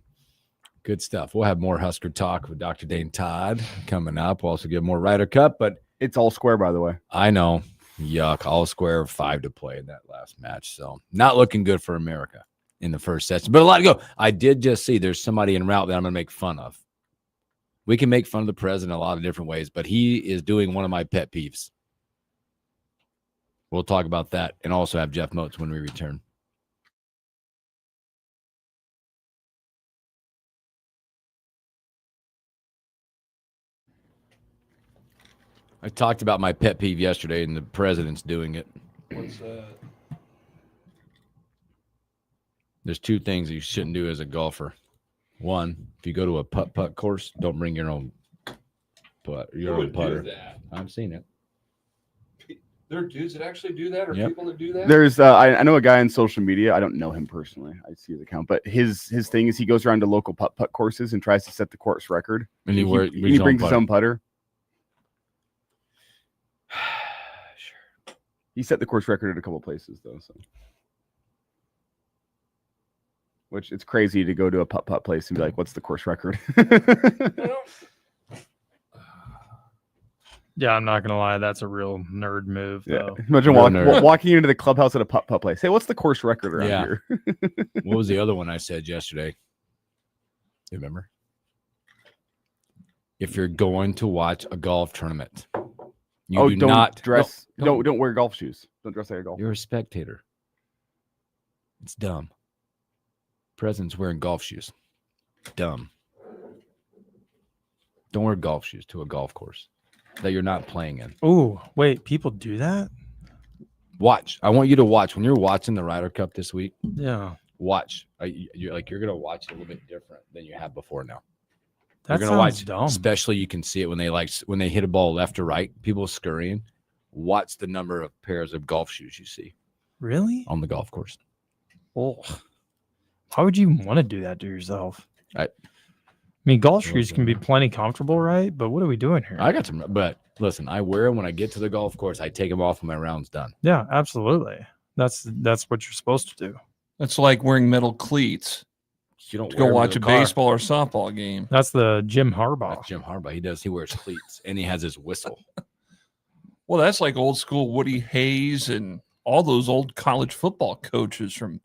Good stuff. We'll have more Husker talk with Dr. Dane Todd coming up. We'll also get more Ryder Cup, but
it's all square, by the way.
I know. Yuck. All square, 5 to play in that last match. So not looking good for America in the first session, but a lot to go. I did just see there's somebody en route that I'm going to make fun of. We can make fun of the president a lot of different ways, but he is doing one of my pet peeves. We'll talk about that and also have Jeff Moats when we return. I talked about my pet peeve yesterday, and the president's doing it.
What's that?
There's 2 things you shouldn't do as a golfer. One, if you go to a putt course, don't bring your own putter. I've seen it.
There are dudes that actually do that, or people that do that?
There's I know a guy on social media. I don't know him personally. I see his account, but his thing is he goes around to local putt courses and tries to set the course record.
And he
brings his own putter. Sure. He set the course record at a couple places though. So, which it's crazy to go to a putt place and be like, "What's the course record?"
Yeah, I'm not gonna lie, that's a real nerd move.
Yeah.
Though.
Imagine walking into the clubhouse at a putt place. Hey, what's the course record around here?
What was the other one I said yesterday? You remember? If you're going to watch a golf tournament, you do not
dress. Don't wear golf shoes. Don't dress like a golfer.
You're a spectator. It's dumb. President's wearing golf shoes. Dumb. Don't wear golf shoes to a golf course that you're not playing in.
Oh, wait, people do that?
Watch. I want you to watch when you're watching the Ryder Cup this week.
Yeah.
Watch. You're going to watch it a little bit different than you have before now.
That
You're going to
sounds
watch,
dumb.
especially you can see it when they hit a ball left or right, people scurrying. Watch the number of pairs of golf shoes you see.
Really?
On the golf course.
Oh, how would you want to do that to yourself? I mean, golf shoes can be plenty comfortable, right? But what are we doing here?
I got some, but listen, I wear them when I get to the golf course. I take them off when my round's done.
Yeah, absolutely. That's what you're supposed to do.
That's like wearing metal cleats.
You don't
to go watch a baseball or softball game.
That's the Jim Harbaugh.
That's Jim Harbaugh. He wears cleats and he has his whistle.
Well, that's like old school Woody Hayes and all those old college football coaches from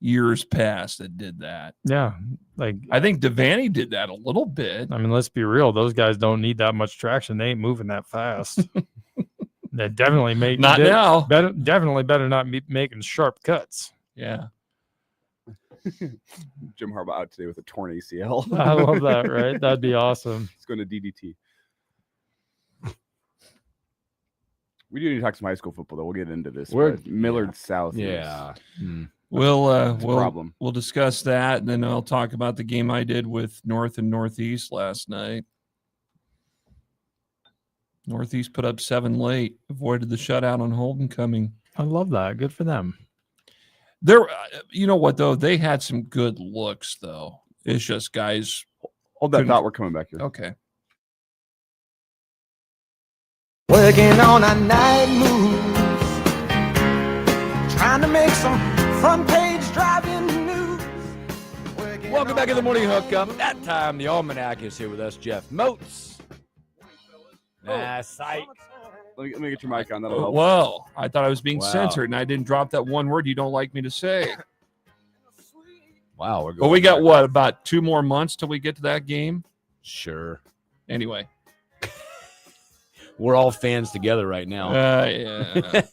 years past that did that.
Yeah. Like
I think Devaney did that a little bit.
I mean, let's be real. Those guys don't need that much traction. They ain't moving that fast. They definitely
now.
Definitely better not be making sharp cuts.
Yeah.
Jim Harbaugh out today with a torn ACL.
I love that, right? That'd be awesome.
He's going to DDT. We do need to talk some high school football, though. We'll get into this. Millard South.
Yeah.
We'll discuss that, and then I'll talk about the game I did with North and Northeast last night. Northeast put up 7 late, avoided the shutout on Holden coming.
I love that. Good for them.
You know what, though? They had some good looks, though. It's just guys.
Hold that thought. We're coming back here.
Okay.
Working on a night moves, trying to make some front page driving news.
Welcome back to the Morning Hookup. That time, the Almanac is here with us, Jeff Moats. Sight.
Let me get your mic on. That'll help.
Whoa. I thought I was being censored, and I didn't drop that one word you don't like me to say.
Wow.
But we got, what, about 2 more months till we get to that game?
Sure.
Anyway.
We're all fans together right now.
Yeah.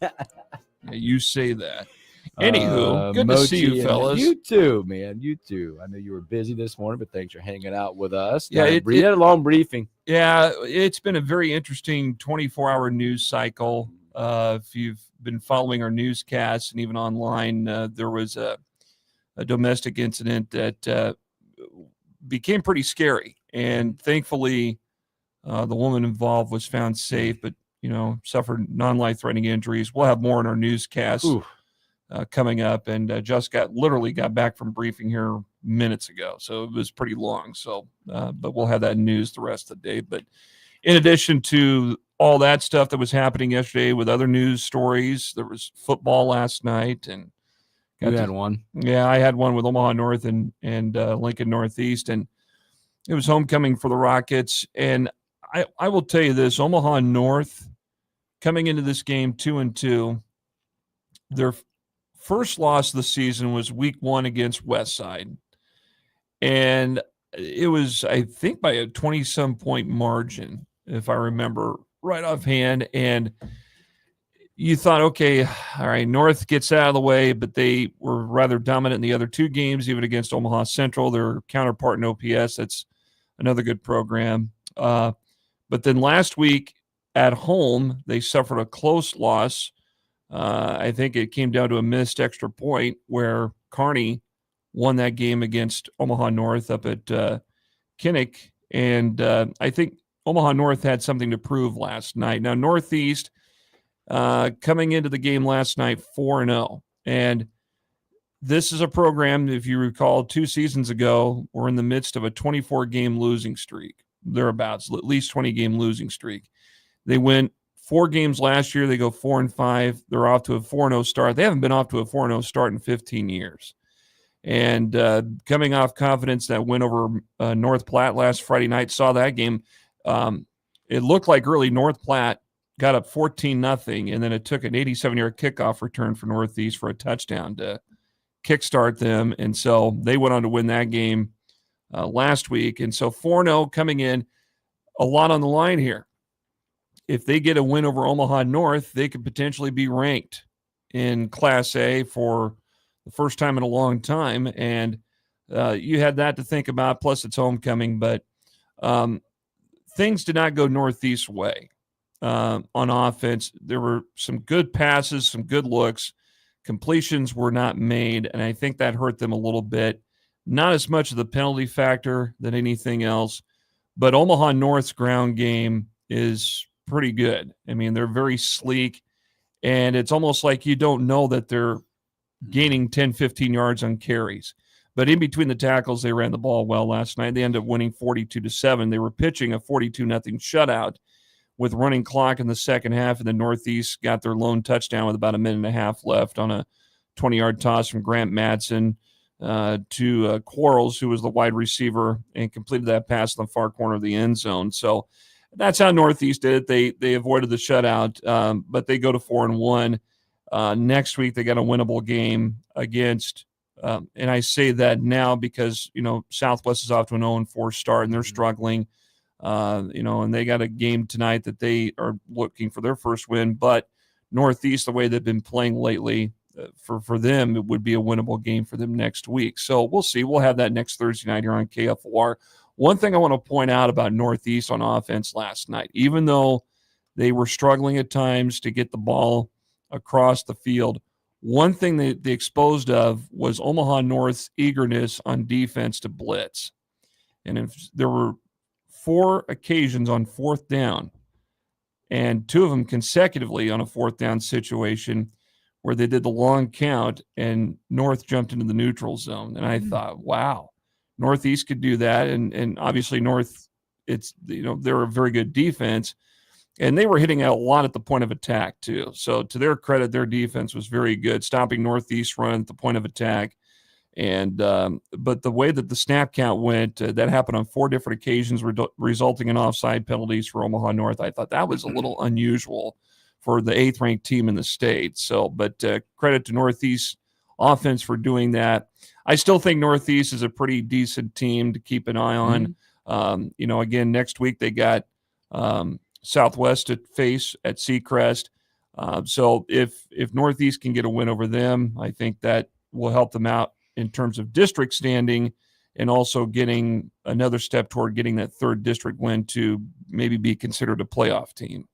You say that. Anywho, good to see you, fellas.
You too, man. You too. I know you were busy this morning, but thanks for hanging out with us.
Yeah,
we had a long briefing.
Yeah, it's been a very interesting 24-hour news cycle. If you've been following our newscasts and even online, there was a domestic incident that became pretty scary. And thankfully, the woman involved was found safe, but
suffered non-life-threatening injuries. We'll have more in our newscast coming up, and just literally got back from briefing here minutes ago, so it was pretty long. So, but we'll have that news the rest of the day. But in addition to all that stuff that was happening yesterday with other news stories, there was football last night, and
you had one.
Yeah, I had one with Omaha North and Lincoln Northeast, and it was homecoming for the Rockets. And I will tell you this: Omaha North coming into this game 2-2, their first loss of the season was week 1 against Westside. And it was, I think, by a 20-some point margin, if I remember right offhand. And you thought, okay, all right, North gets out of the way, but they were rather dominant in the other 2 games, even against Omaha Central, their counterpart in OPS. That's another good program. But then last week at home, they suffered a close loss. I think it came down to a missed extra point where Kearney won that game against Omaha North up at Kinnick. And I think Omaha North had something to prove last night. Now, Northeast coming into the game last night 4-0. And this is a program, if you recall, 2 seasons ago, we're in the midst of a 24-game losing streak, thereabouts, at least 20-game losing streak. They went 4 games last year. They go 4-5. They're off to a 4-0 start. They haven't been off to a 4-0 start in 15 years. And coming off confidence, that win over North Platte last Friday night, saw that game. It looked like early North Platte got up 14-0, and then it took an 87-yard kickoff return for Northeast for a touchdown to kickstart them. And so they went on to win that game last week. And so 4-0 coming in, a lot on the line here. If they get a win over Omaha North, they could potentially be ranked in Class A for the first time in a long time. And you had that to think about, plus it's homecoming. But things did not go Northeast's way on offense. There were some good passes, some good looks. Completions were not made, and I think that hurt them a little bit. Not as much of the penalty factor than anything else, but Omaha North's ground game is pretty good. I mean, they're very sleek, and it's almost like you don't know that they're gaining 10, 15 yards on carries. But in between the tackles, they ran the ball well last night. They ended up winning 42-7. They were pitching a 42-0 shutout with running clock in the second half, and the Northeast got their lone touchdown with about a minute and a half left on a 20-yard toss from Grant Madsen to Quarles, who was the wide receiver, and completed that pass in the far corner of the end zone. So that's how Northeast did it. They avoided the shutout, but they go to 4-1. Next week, they got a winnable game against, and I say that now because, Southwest is off to an 0-4 start, and they're struggling. And they got a game tonight that they are looking for their first win. But Northeast, the way they've been playing lately, for them, it would be a winnable game for them next week. So we'll see. We'll have that next Thursday night here on KFOR. One thing I want to point out about Northeast on offense last night, even though they were struggling at times to get the ball across the field, one thing they exposed of was Omaha North's eagerness on defense to blitz. And if there were 4 occasions on 4th down, and 2 of them consecutively on a 4th down situation where they did the long count and North jumped into the neutral zone. And I thought, wow, Northeast could do that. And obviously North, they're a very good defense, and they were hitting out a lot at the point of attack too. So to their credit, their defense was very good, stopping Northeast run at the point of attack. And but the way that the snap count went, that happened on 4 different occasions, resulting in offside penalties for Omaha North. I thought that was a little unusual for the 8th-ranked team in the state. So, but credit to Northeast offense for doing that. I still think Northeast is a pretty decent team to keep an eye on. Again, next week they got Southwest to face at Seacrest. So if Northeast can get a win over them, I think that will help them out in terms of district standing, and also getting another step toward getting that 3rd district win to maybe be considered a playoff team.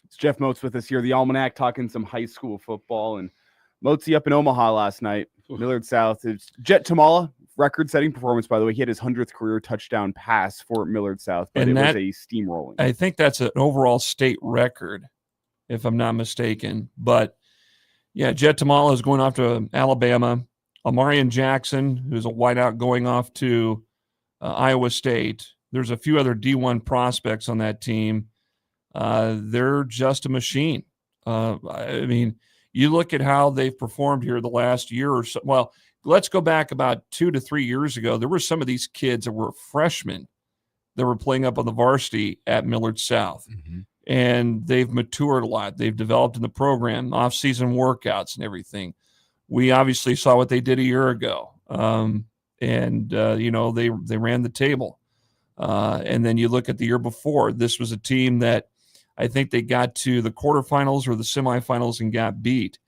It's Jeff Moats with us here, the Almanac, talking some high school football. And Moatsy up in Omaha last night, Millard South. It's Jet Tamala, record-setting performance, by the way. He had his 100th career touchdown pass for Millard South, but it was a steamrolling.
I think that's an overall state record if I'm not mistaken. But yeah, Jet Tamala is going off to Alabama. Amarian Jackson, who's a wideout, going off to Iowa State. There's a few other D1 prospects on that team. They're just a machine. I mean, you look at how they've performed here the last year or so. Well, let's go back about 2 to 3 years ago. There were some of these kids that were freshmen that were playing up on the varsity at Millard South.
Mm-hmm.
And they've matured a lot. They've developed in the program, off-season workouts and everything. We obviously saw what they did a year ago. They ran the table. And then you look at the year before. This was a team that I think they got to the quarterfinals or the semifinals and got beat.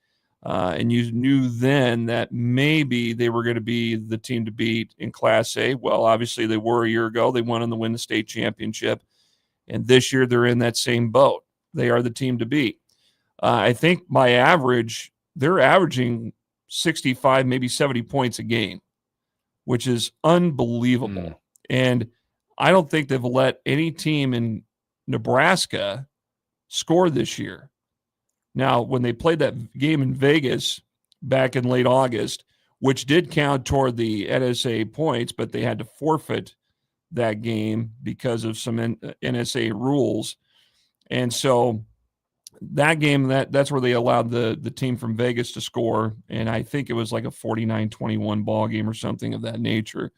And you knew then that maybe they were going to be the team to beat in Class A. Well, obviously they were a year ago. They went on to win the state championship. And this year they're in that same boat. They are the team to beat. I think by average, they're averaging 65, maybe 70 points a game, which is unbelievable. And I don't think they've let any team in Nebraska score this year. Now, when they played that game in Vegas back in late August, which did count toward the NSA points, but they had to forfeit that game because of some NSA rules. And so that game, that's where they allowed the team from Vegas to score. And I think it was like a 49-21 ball game or something of that nature.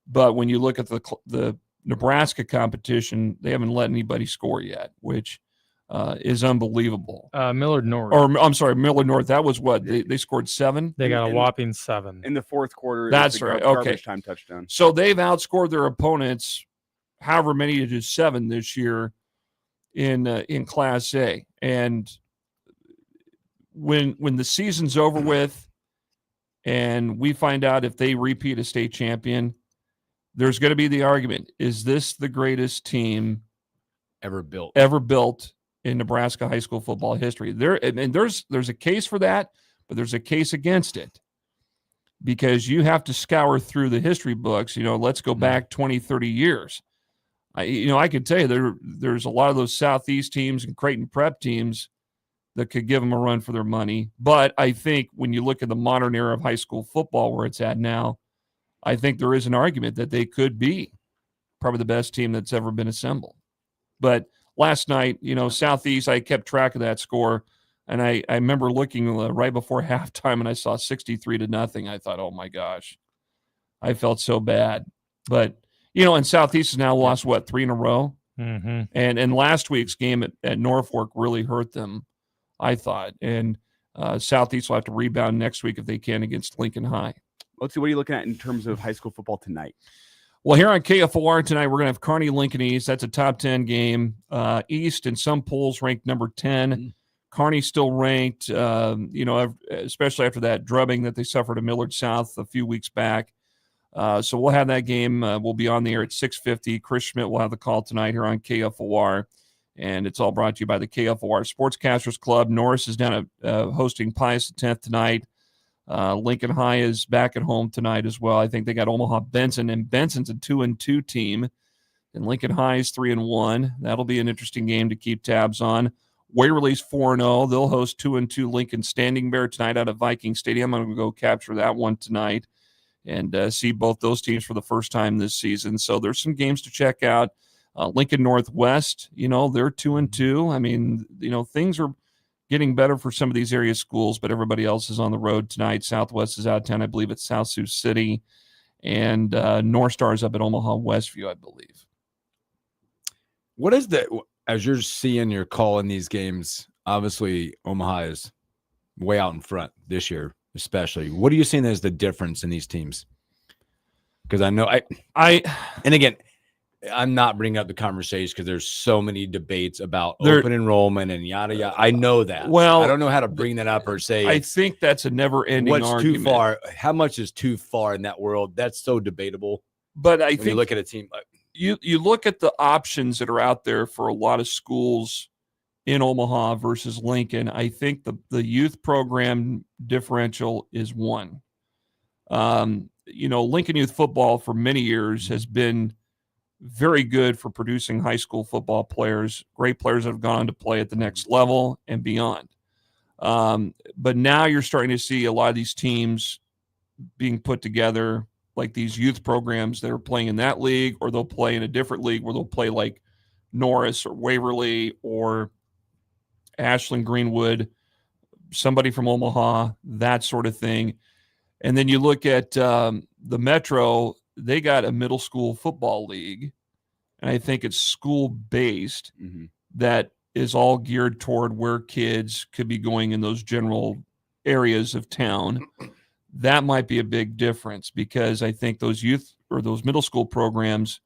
But when you look at the Nebraska competition, they haven't let anybody score yet, which is unbelievable.
Millard North.
Or I'm sorry, Millard North. That was what? They scored 7?
They got a whopping 7.
In the fourth quarter.
That's right. Okay.
Garbage time touchdown.
So they've outscored their opponents, however many it is, 7 this year in Class A. And when the season's over with and we find out if they repeat a state champion, there's going to be the argument, is this the greatest team
ever built
in Nebraska high school football history? There's a case for that, but there's a case against it, because you have to scour through the history books. Let's go back 20, 30 years. I could tell you there's a lot of those Southeast teams and Creighton prep teams that could give them a run for their money. But I think when you look at the modern era of high school football where it's at now, I think there is an argument that they could be probably the best team that's ever been assembled. But last night, Southeast, I kept track of that score, and I remember looking right before halftime, and I saw 63-0. I thought, oh my gosh, I felt so bad. But and Southeast has now lost 3 in a row,
mm-hmm.
and last week's game at Norfolk really hurt them, I thought. And Southeast will have to rebound next week if they can against Lincoln High.
Let's see, what are you looking at in terms of high school football tonight?
Well, here on KFOR tonight, we're going to have Kearney Lincoln East. That's a top 10 game. East in some polls ranked number 10. Mm-hmm. Kearney still ranked, especially after that drubbing that they suffered at Millard South a few weeks back. So we'll have that game. We'll be on the air at 6:50. Chris Schmidt will have the call tonight here on KFOR. And it's all brought to you by the KFOR Sportscasters Club. Norris is down at hosting Pius X tonight. Lincoln High is back at home tonight as well. I think they got Omaha Benson, and Benson's a 2-2 team, and Lincoln High is 3-1. That'll be an interesting game to keep tabs on. Waverly's 4-0. They'll host 2-2 Lincoln Standing Bear tonight out of Viking Stadium. I'm going to go capture that one tonight and see both those teams for the first time this season. So there's some games to check out. Lincoln Northwest, they're 2-2. I mean, things are getting better for some of these area schools, but everybody else is on the road tonight. Southwest is out of town. I believe it's South Sioux City. And North Star is up at Omaha Westview, I believe.
What is as you're seeing your call in these games, obviously Omaha is way out in front this year, especially. What are you seeing as the difference in these teams? Because I know and again, I'm not bringing up the conversation because there's so many debates about open enrollment and yada yada. I know that.
Well,
I don't know how to bring that up or say.
I think that's a never-ending argument.
What's too far? How much is too far in that world? That's so debatable.
But I think
you look at a team like
you look at the options that are out there for a lot of schools in Omaha versus Lincoln. I think the youth program differential is one. Lincoln youth football for many years has been very good for producing high school football players, great players that have gone on to play at the next level and beyond. But now you're starting to see a lot of these teams being put together, like these youth programs that are playing in that league, or they'll play in a different league where they'll play like Norris or Waverly or Ashland Greenwood, somebody from Omaha, that sort of thing. And then you look at the Metro, they got a middle school football league, and I think it's school-based that is all geared toward where kids could be going in those general areas of town. That might be a big difference, because I think those youth or those middle school programs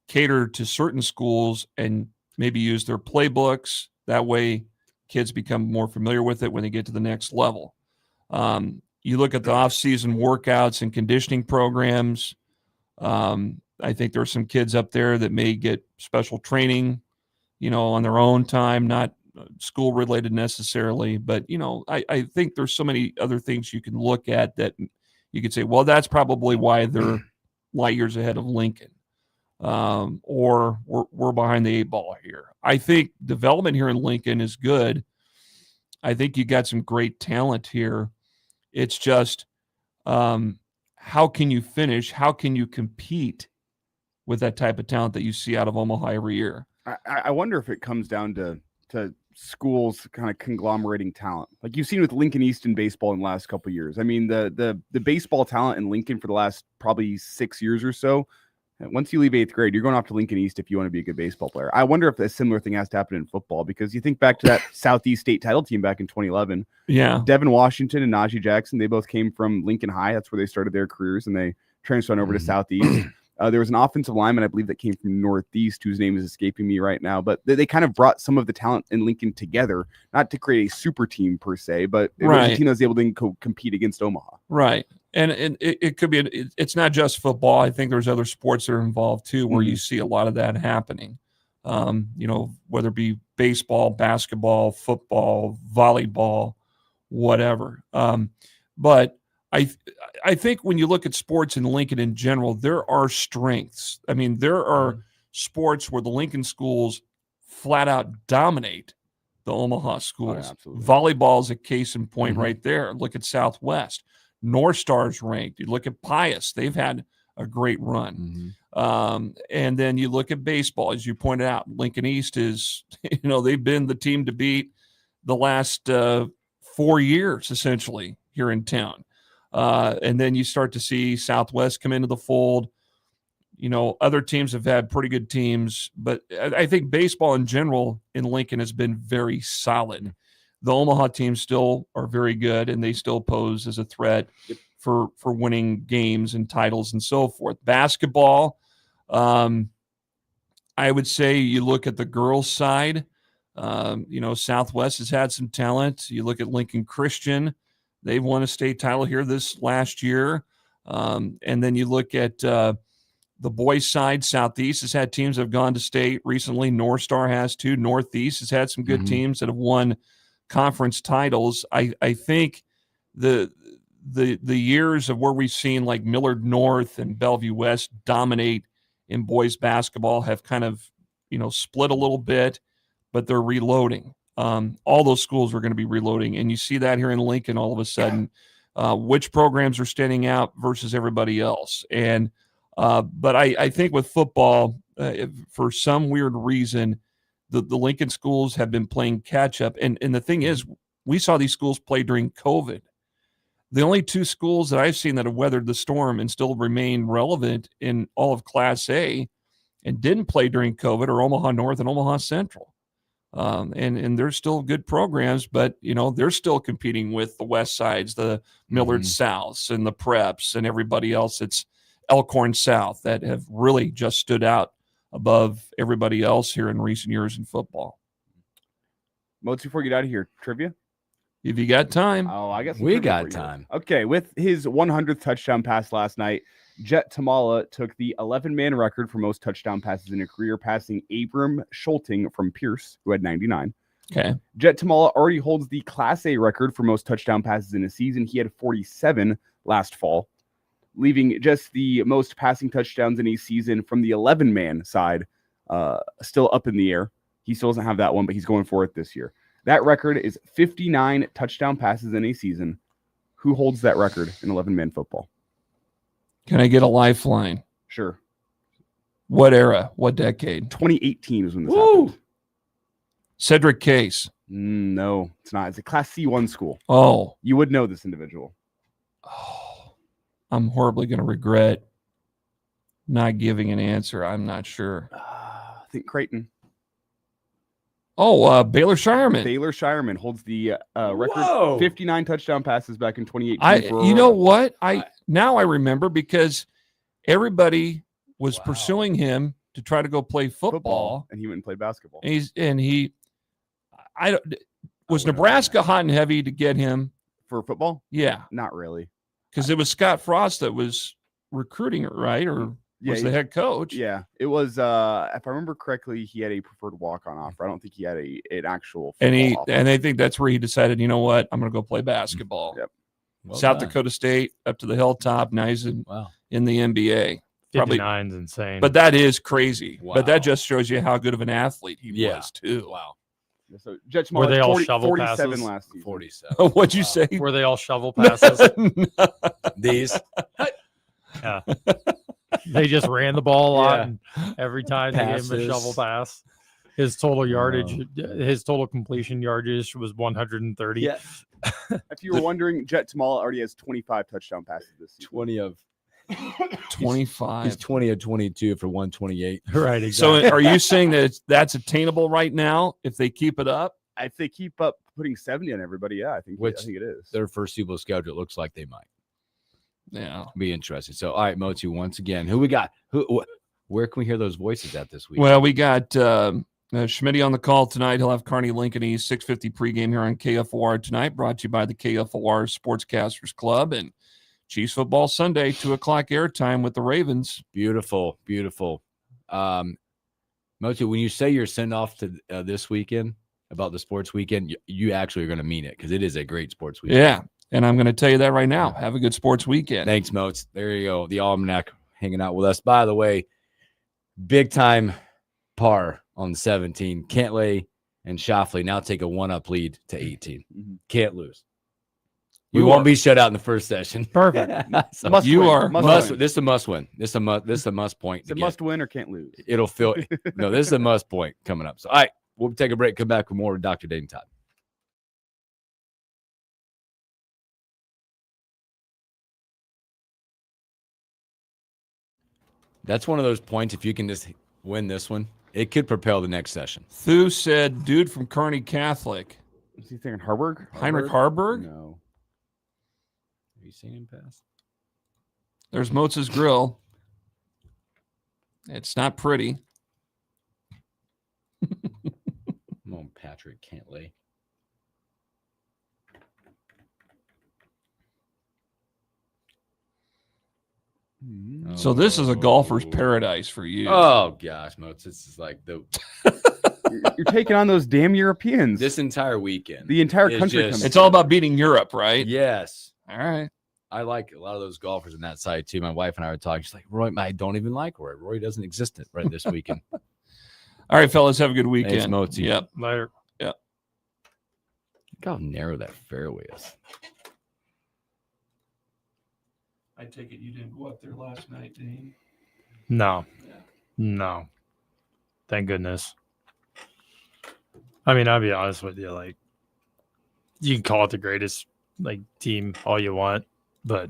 cater to certain schools and maybe use their playbooks. That way kids become more familiar with it when they get to the next level. You look at the off-season workouts and conditioning programs. I think there are some kids up there that may get special training, on their own time, not school related necessarily. But, I think there's so many other things you can look at that you could say, well, that's probably why they're light years ahead of Lincoln. Or we're behind the 8 ball here. I think development here in Lincoln is good. I think you got some great talent here. It's just, how can you finish? How can you compete with that type of talent that you see out of Omaha every year?
I wonder if it comes down to schools kind of conglomerating talent, like you've seen with Lincoln East in baseball in the last couple of years. I mean, the baseball talent in Lincoln for the last probably 6 years or so. Once you leave 8th grade, you're going off to Lincoln East if you want to be a good baseball player. I wonder if a similar thing has to happen in football, because you think back to that Southeast State title team back in 2011.
Yeah.
Devin Washington and Najee Jackson, they both came from Lincoln High. That's where they started their careers, and they transferred over to Southeast. There was an offensive lineman, I believe, that came from Northeast, whose name is escaping me right now. But they kind of brought some of the talent in Lincoln together, not to create a super team per se, but it was a team that was able to compete against Omaha.
Right. And it could be, it's not just football. I think there's other sports that are involved too, where you see a lot of that happening. Whether it be baseball, basketball, football, volleyball, whatever. But I think when you look at sports in Lincoln in general, there are strengths. I mean, there are sports where the Lincoln schools flat out dominate the Omaha schools. Volleyball is a case in point right there. Look at Southwest. North Star's ranked. You look at Pius. They've had a great run. And then you look at baseball, as you pointed out. Lincoln East is, they've been the team to beat the last 4 years, essentially, here in town. And then you start to see Southwest come into the fold. Other teams have had pretty good teams, but I think baseball in general in Lincoln has been very solid. The Omaha teams still are very good, and they still pose as a threat for winning games and titles and so forth. Basketball, I would say you look at the girls' side. Southwest has had some talent. You look at Lincoln Christian. They've won a state title here this last year. And then you look at the boys' side. Southeast has had teams that have gone to state recently. North Star has too. Northeast has had some good teams that have won conference titles. I think the years of where we've seen like Millard North and Bellevue West dominate in boys basketball have kind of split a little bit, but they're reloading. All those schools are going to be reloading, and you see that here in Lincoln all of a sudden, which programs are standing out versus everybody else. And but I think with football, for some weird reason, the Lincoln schools have been playing catch up. And the thing is, we saw these schools play during COVID. The only 2 schools that I've seen that have weathered the storm and still remain relevant in all of Class A and didn't play during COVID are Omaha North and Omaha Central. And they're still good programs, but, they're still competing with the West Sides, the Millard Souths and the Preps and everybody else that's Elkhorn South that have really just stood out above everybody else here in recent years in football.
Moats, before we get out of here, trivia?
If you got time.
Oh, I guess
we got time.
Okay, with his 100th touchdown pass last night, Jet Tamala took the 11-man record for most touchdown passes in a career, passing Abram Schulting from Pierce, who had 99.
Okay.
Jet Tamala already holds the Class A record for most touchdown passes in a season. He had 47 last fall. leaving just the most passing touchdowns in a season from the 11-man side still up in the air. He still doesn't have that one, but he's going for it this year. That record is 59 touchdown passes in a season. Who holds that record in 11-man football?
Can I get a lifeline?
Sure.
What era? What decade?
2018 is when this happened.
Cedric Case.
No, it's not. It's a Class C1 school.
Oh.
You would know this individual.
Oh, I'm horribly going to regret not giving an answer. I'm not sure.
I think Creighton.
Oh, Baylor Shireman.
Baylor Shireman holds the record 59 touchdown passes back in 2018.
You know what? Now I remember because everybody was pursuing him to try to go play football.
And he went and played basketball.
Was Nebraska hot and heavy to get him
for football?
Yeah.
Not really.
Because it was Scott Frost that was recruiting it, right? Or was the head coach?
Yeah. It was, if I remember correctly, he had a preferred walk-on offer. I don't think he had an actual offer.
And I think that's where he decided, you know what? I'm going to go play basketball.
Yep.
South Dakota State up to the hilltop. Now he's in the NBA.
59's insane.
But that is crazy. Wow. But that just shows you how good of an athlete he was, too.
Wow.
So Jets
were they all shovel
47
passes?
last season.
47.
What'd you say?
Were they all shovel passes?
These.
Yeah. They just ran the ball a lot, and every time they gave him a shovel pass. His total yardage, his total completion yardage was 130.
Yeah. If you were wondering, Jet Tamala already has 25 touchdown passes this season.
20 of
25.
He's 20 of 22 for 128.
Right, exactly.
So are you saying that that's attainable right now if they keep it up?
If they keep up putting 70 on everybody, yeah, I think it is.
Their foreseeable schedule, it looks like they might.
Yeah.
Be interesting. So, all right, Moti, once again, who we got? Where can we hear those voices at this week?
Well, we got Schmitty on the call tonight. He'll have Kearney Lincoln East 6:50 pregame here on KFOR tonight, brought to you by the KFOR Sportscasters Club, and Chiefs football Sunday, 2:00 airtime with the Ravens.
Beautiful, beautiful. Moti, when you say you're sent off to this weekend about the sports weekend, you actually are going to mean it because it is a great sports weekend.
Yeah, and I'm going to tell you that right now. Have a good sports weekend.
Thanks, Motes. There you go. The Almanac hanging out with us. By the way, big time par on 17. Cantlay and Shoffley now take a 1-up lead to 18.
Mm-hmm.
Can't lose. We won't be shut out in the first session.
Perfect.
So
Must win.
This is a must win. This is a must point.
It's a must win or can't lose.
It'll feel no. This is a must point coming up. So all right, we'll take a break. Come back with more with Dr. Dayton Todd. That's one of those points. If you can just win this one, it could propel the next session.
Thu said, "Dude from Kearney Catholic."
Is he thinking Harburg?
Heinrich Harburg?
No.
Have you seen him pass?
There's Motz's Grill. It's not pretty.
Come on, Patrick Cantlay.
So this is a golfer's paradise for you.
Oh gosh, Motes, this is like the
You're taking on those damn Europeans.
this entire weekend.
The entire
is
country
just-
comes
It's all about beating Europe, right?
Yes.
All right.
I like a lot of those golfers on that side too. My wife and I were talking. She's like, Roy, I don't even like Roy. Roy doesn't exist right this weekend.
All right, fellas, have a good weekend.
Thanks, Moti.
Yep.
Later.
Yep.
Look how narrow that fairway is.
I take it you didn't go up there last night, Dane?
No. No. Thank goodness. I mean, I'll be honest with you. Like, you can call it the greatest team all you want, but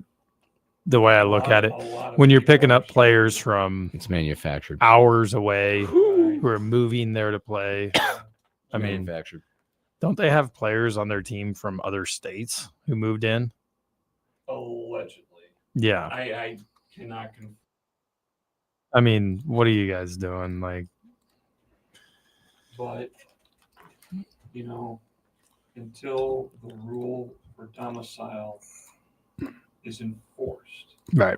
the way I look at it, when you're picking up players from
It's manufactured.
hours away who are moving there to play, I mean,
Manufactured.
don't they have players on their team from other states who moved in?
Allegedly.
Yeah.
I cannot confirm.
I mean, what are you guys doing? Like,
But, you know, until the rule for domicile is enforced,
right.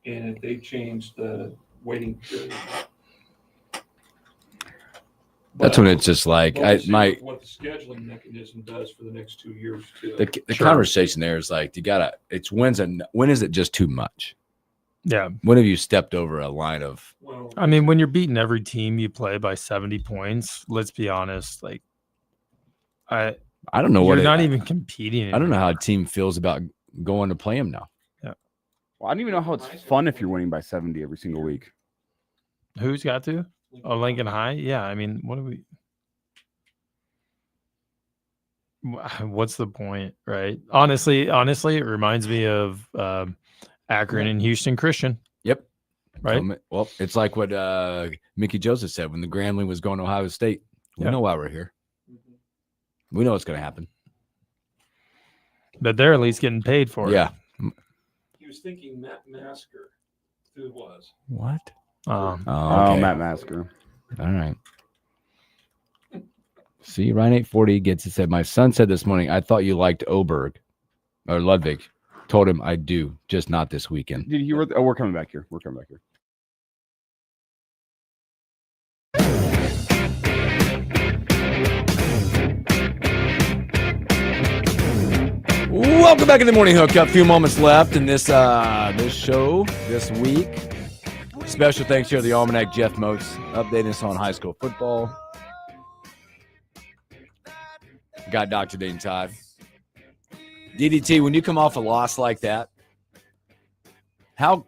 and if they change the waiting period,
That's when it's just like
But we'll see
my
what the scheduling mechanism does for the next 2 years too.
the conversation there is like it's when is it just too much?
Yeah.
When have you stepped over a line of?
I mean, when you're beating every team you play by 70 points, let's be honest. Like,
I don't know
you're
what
not even competing.
I don't know how a team feels about going to play them now.
Yeah.
Well, I don't even know how it's fun if you're winning by 70 every single week.
Who's got to? Oh, Lincoln High. Yeah. I mean, what do we? What's the point, right? Honestly, it reminds me of Akron and Houston Christian.
Yep.
Right.
Well, it's like what Mickey Joseph said when the Grambling was going to Ohio State. We know why we're here. We know what's going to happen.
But they're at least getting paid for it.
Yeah.
He was thinking Matt Masker. Who it was?
What?
Oh,
okay.
Matt Masker.
All right. See, Ryan 840 gets it. Said, my son said this morning, I thought you liked Oberg or Ludwig. Told him I do, just not this weekend.
Did you? We're coming back here. We're coming back here.
Welcome back in the morning hookup. A few moments left in this show this week. Special thanks here to the Almanac, Jeff Moats, updating us on high school football. Got Dr. Dane Todd. DDT, when you come off a loss like that, how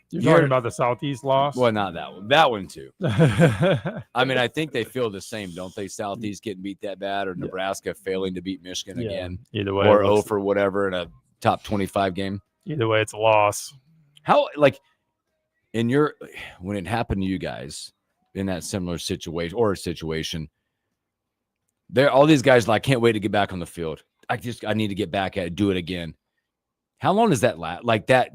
you're talking about the Southeast loss?
Well, not that one. That one too. I mean, I think they feel the same, don't they? Southeast getting beat that bad, or Nebraska failing to beat Michigan again.
Either way,
or 0 for whatever in a top 25 game.
Either way, it's a loss.
How when it happened to you guys in that similar situation, there all these guys like can't wait to get back on the field. I need to get back at it, do it again. How long does that last? Like that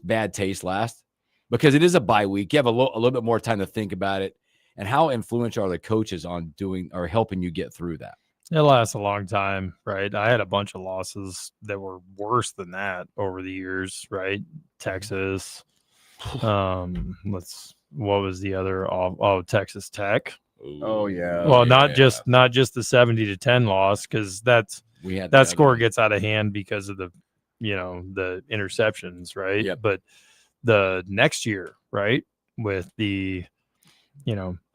bad taste last? Because it is a bye week. You have a little bit more time to think about it. And how influential are the coaches on doing or helping you get through that?
It lasts a long time, right? I had a bunch of losses that were worse than that over the years, right? Texas. What was the other? Oh, Texas Tech.
Oh yeah.
Well, not just the 70-10 loss, because that score gets out of hand because of the interceptions, right?
Yep.
But the next year, right, with the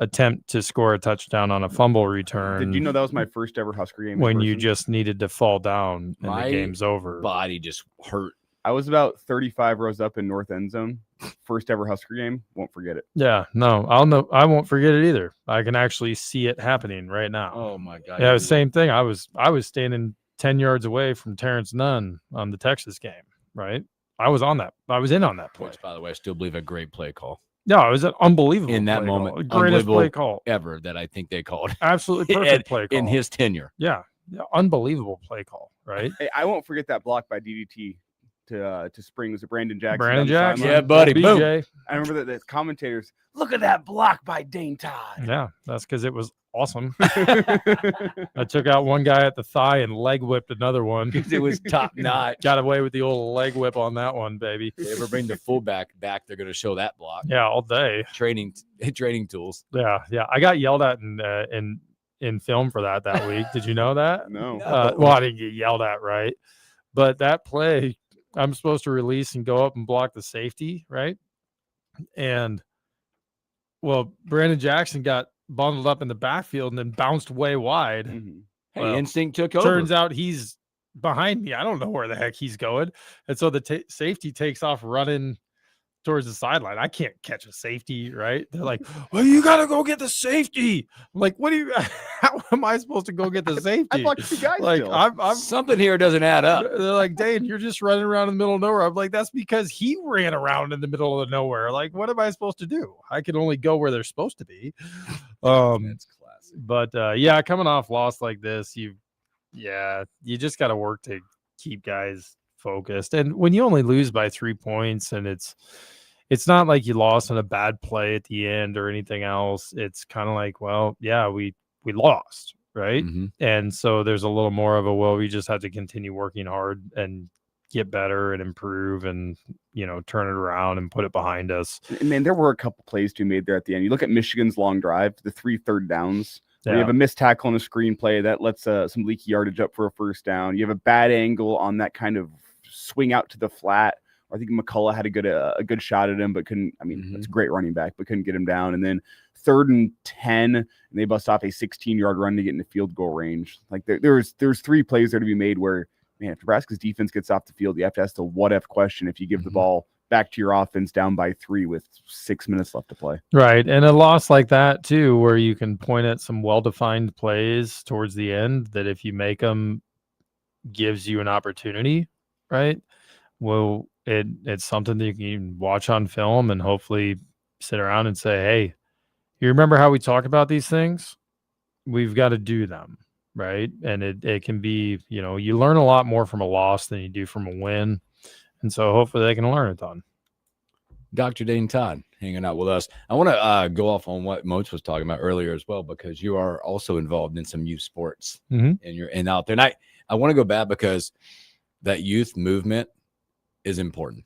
attempt to score a touchdown on a fumble return.
Did you know that was my first ever Husker game?
When you just needed to fall down and the game's over.
Body just hurt.
I was about 35 rows up in north end zone. First ever Husker game. Won't forget it.
Yeah, no, I won't forget it either. I can actually see it happening right now.
Oh my God.
Yeah, same thing. I was standing 10 yards away from Terrence Nunn on the Texas game, right? I was on that. I was in on that play.
Which, by the way, I still believe a great play call.
Yeah, it was an unbelievable
in that
play
moment.
call. Greatest play call
ever that I think they called.
Absolutely perfect play call
in his tenure.
Yeah, unbelievable play call, right?
Hey, I won't forget that block by DDT to spring. Was it Brandon Jackson?
Brandon Jackson.
Yeah, buddy.
Boom.
BJ.
I remember that the commentators, look at that block by Dane Todd.
Yeah, that's because it was awesome. I took out one guy at the thigh and leg whipped another one.
It was top notch.
Got away with the old leg whip on that one, baby.
If they ever bring the fullback back, they're going to show that block.
Yeah, all day.
Training tools.
Yeah. I got yelled at in film for that week. Did you know that?
No.
Well, I didn't get yelled at, right? But that play, I'm supposed to release and go up and block the safety, right? And, well, Brandon Jackson got bundled up in the backfield and then bounced way wide.
Mm-hmm. Hey,
Well,
instinct took over.
Turns out he's behind me. I don't know where the heck he's going. And so the safety takes off running towards the sideline. I can't catch a safety, right? They're like, well, you got to go get the safety. I'm like, how am I supposed to go get the safety?
I blocked 2 guys
Like,
still.
I'm
something here doesn't add up.
They're like, Dane, you're just running around in the middle of nowhere. I'm like, that's because he ran around in the middle of nowhere. Like, what am I supposed to do? I can only go where they're supposed to be.
That's classic.
But yeah, coming off loss like this, you just got to work to keep guys focused. And when you only lose by 3 points, and it's not like you lost on a bad play at the end or anything else. It's kind of like, well, yeah, we lost, right?
Mm-hmm.
And so there's a little more of a, well, we just have to continue working hard and get better and improve and, turn it around and put it behind us.
And man, there were a couple plays to be made there at the end. You look at Michigan's long drive, the 3 third downs where you have a missed tackle on a screenplay that lets some leaky yardage up for a first down. You have a bad angle on that kind of swing out to the flat. I think McCullough had a good shot at him, but couldn't. I mean, that's a great running back, but couldn't get him down. And then 3rd and 10, and they bust off a 16-yard run to get into field goal range. Like there's 3 plays there to be made where, man, if Nebraska's defense gets off the field, you have to ask the what if question if you give the ball back to your offense down by 3 with 6 minutes left to play.
Right. And a loss like that too, where you can point at some well-defined plays towards the end that if you make them gives you an opportunity, right? Well, it's something that you can watch on film and hopefully sit around and say, hey, you remember how we talk about these things? We've got to do them, right? And it can be, you learn a lot more from a loss than you do from a win. And so hopefully they can learn a ton.
Dr. Dane Todd hanging out with us. I want to go off on what Moats was talking about earlier as well, because you are also involved in some youth sports and out there. And I want to go back because that youth movement is important.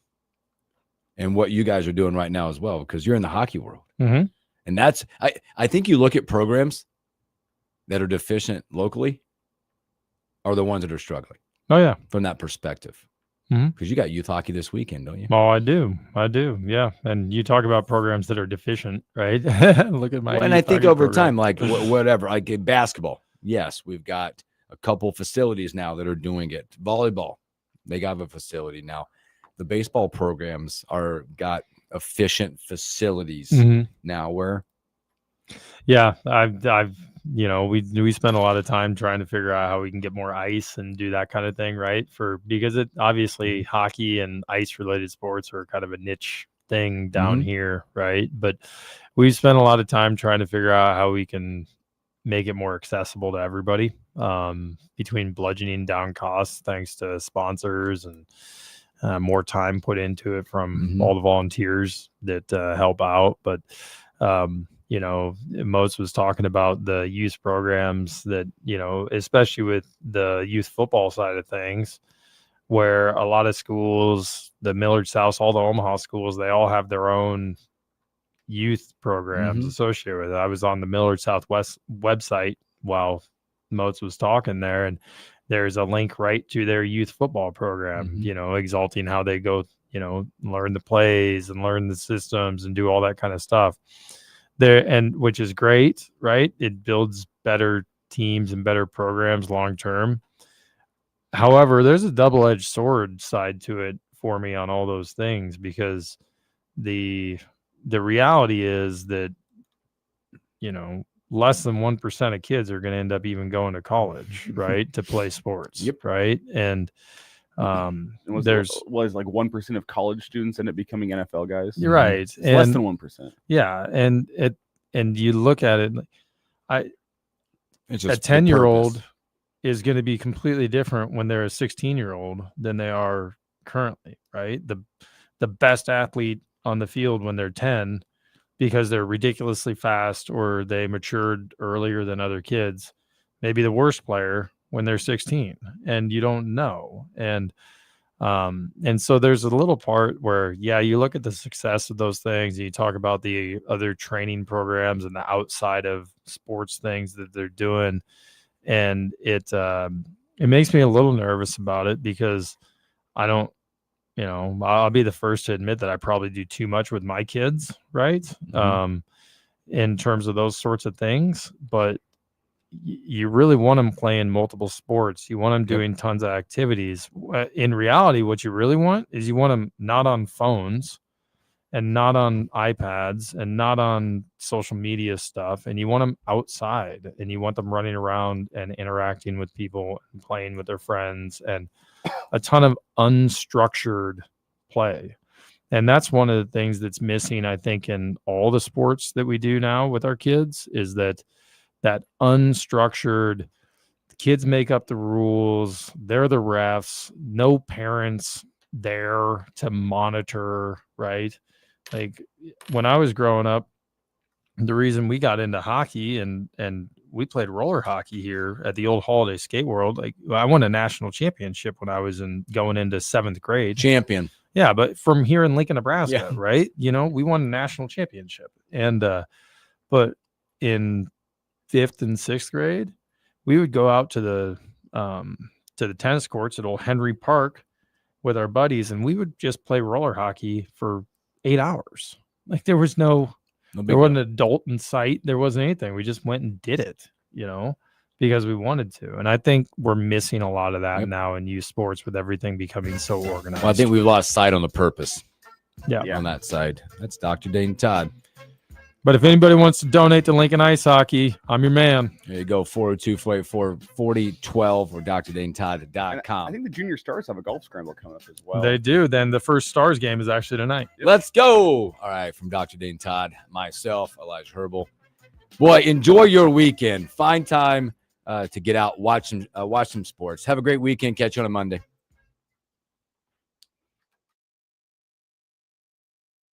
And what you guys are doing right now as well, because you're in the hockey world.
Mm-hmm.
And that's, I think you look at programs that are deficient locally are the ones that are struggling.
Oh, yeah.
From that perspective.
Mm-hmm.
Because you got youth hockey this weekend, don't you?
Oh, I do. Yeah. And you talk about programs that are deficient, right? Look at my.
And I think over time, like whatever, like basketball. Yes, we've got a couple facilities now that are doing it. Volleyball, they got a facility now. The baseball programs got efficient facilities now. Where?
Yeah, I've we spend a lot of time trying to figure out how we can get more ice and do that kind of thing, right? Because it obviously hockey and ice related sports are kind of a niche thing down here, right? But we've spent a lot of time trying to figure out how we can make it more accessible to everybody, between bludgeoning down costs thanks to sponsors and more time put into it from all the volunteers that help out. But Moats was talking about the youth programs that, especially with the youth football side of things, where a lot of schools, the Millard South, all the Omaha schools, they all have their own youth programs associated with it. I was on the Millard Southwest website while Moats was talking there, and there's a link right to their youth football program, exalting how they go, learn the plays and learn the systems and do all that kind of stuff there. And which is great, right? It builds better teams and better programs long-term. However, there's a double-edged sword side to it for me on all those things, because the reality is that, less than 1% of kids are going to end up even going to college, right, to play sports. Right. And there's
like 1% of college students end up becoming NFL guys.
You're right.
It's less than 1%.
Yeah. And you look at it, a 10-year-old is going to be completely different when they're a 16-year-old than they are currently, right? The best athlete on the field when they're 10, because they're ridiculously fast or they matured earlier than other kids, maybe the worst player when they're 16, and you don't know. And so there's a little part where, you look at the success of those things and you talk about the other training programs and the outside of sports things that they're doing. And it makes me a little nervous about it, because I don't, I'll be the first to admit that I probably do too much with my kids, right? In terms of those sorts of things, but you really want them playing multiple sports. You want them doing tons of activities. In reality, what you really want is you want them not on phones and not on iPads and not on social media stuff. And you want them outside, and you want them running around and interacting with people and playing with their friends, and a ton of unstructured play. And that's one of the things that's missing, I think, in all the sports that we do now with our kids, is that unstructured, the kids make up the rules. They're the refs, no parents there to monitor, right? Like when I was growing up, the reason we got into hockey and we played roller hockey here at the old Holiday Skate World. Like I won a national championship when I was going into 7th grade.
Champion.
Yeah. But from here in Lincoln, Nebraska, right? We won a national championship. And, but in 5th and 6th grade, we would go out to the tennis courts at Old Henry Park with our buddies, and we would just play roller hockey for 8 hours. Like there was there wasn't an adult in sight. There wasn't anything. We just went and did it, because we wanted to. And I think we're missing a lot of that now in youth sports with everything becoming so organized.
Well, I think we've lost sight on the purpose.
Yeah.
On that side. That's Dr. Dane Todd.
But if anybody wants to donate to Lincoln Ice Hockey, I'm your man.
There you go, 402-484-4012 or drdanetodd.com.
I think the junior stars have a golf scramble coming up as well.
They do. Then the first Stars game is actually tonight.
Let's go. All right, from Dr. Dane Todd, myself, Elijah Herbal. Boy, enjoy your weekend. Find time to get out, watch some sports. Have a great weekend. Catch you on a Monday.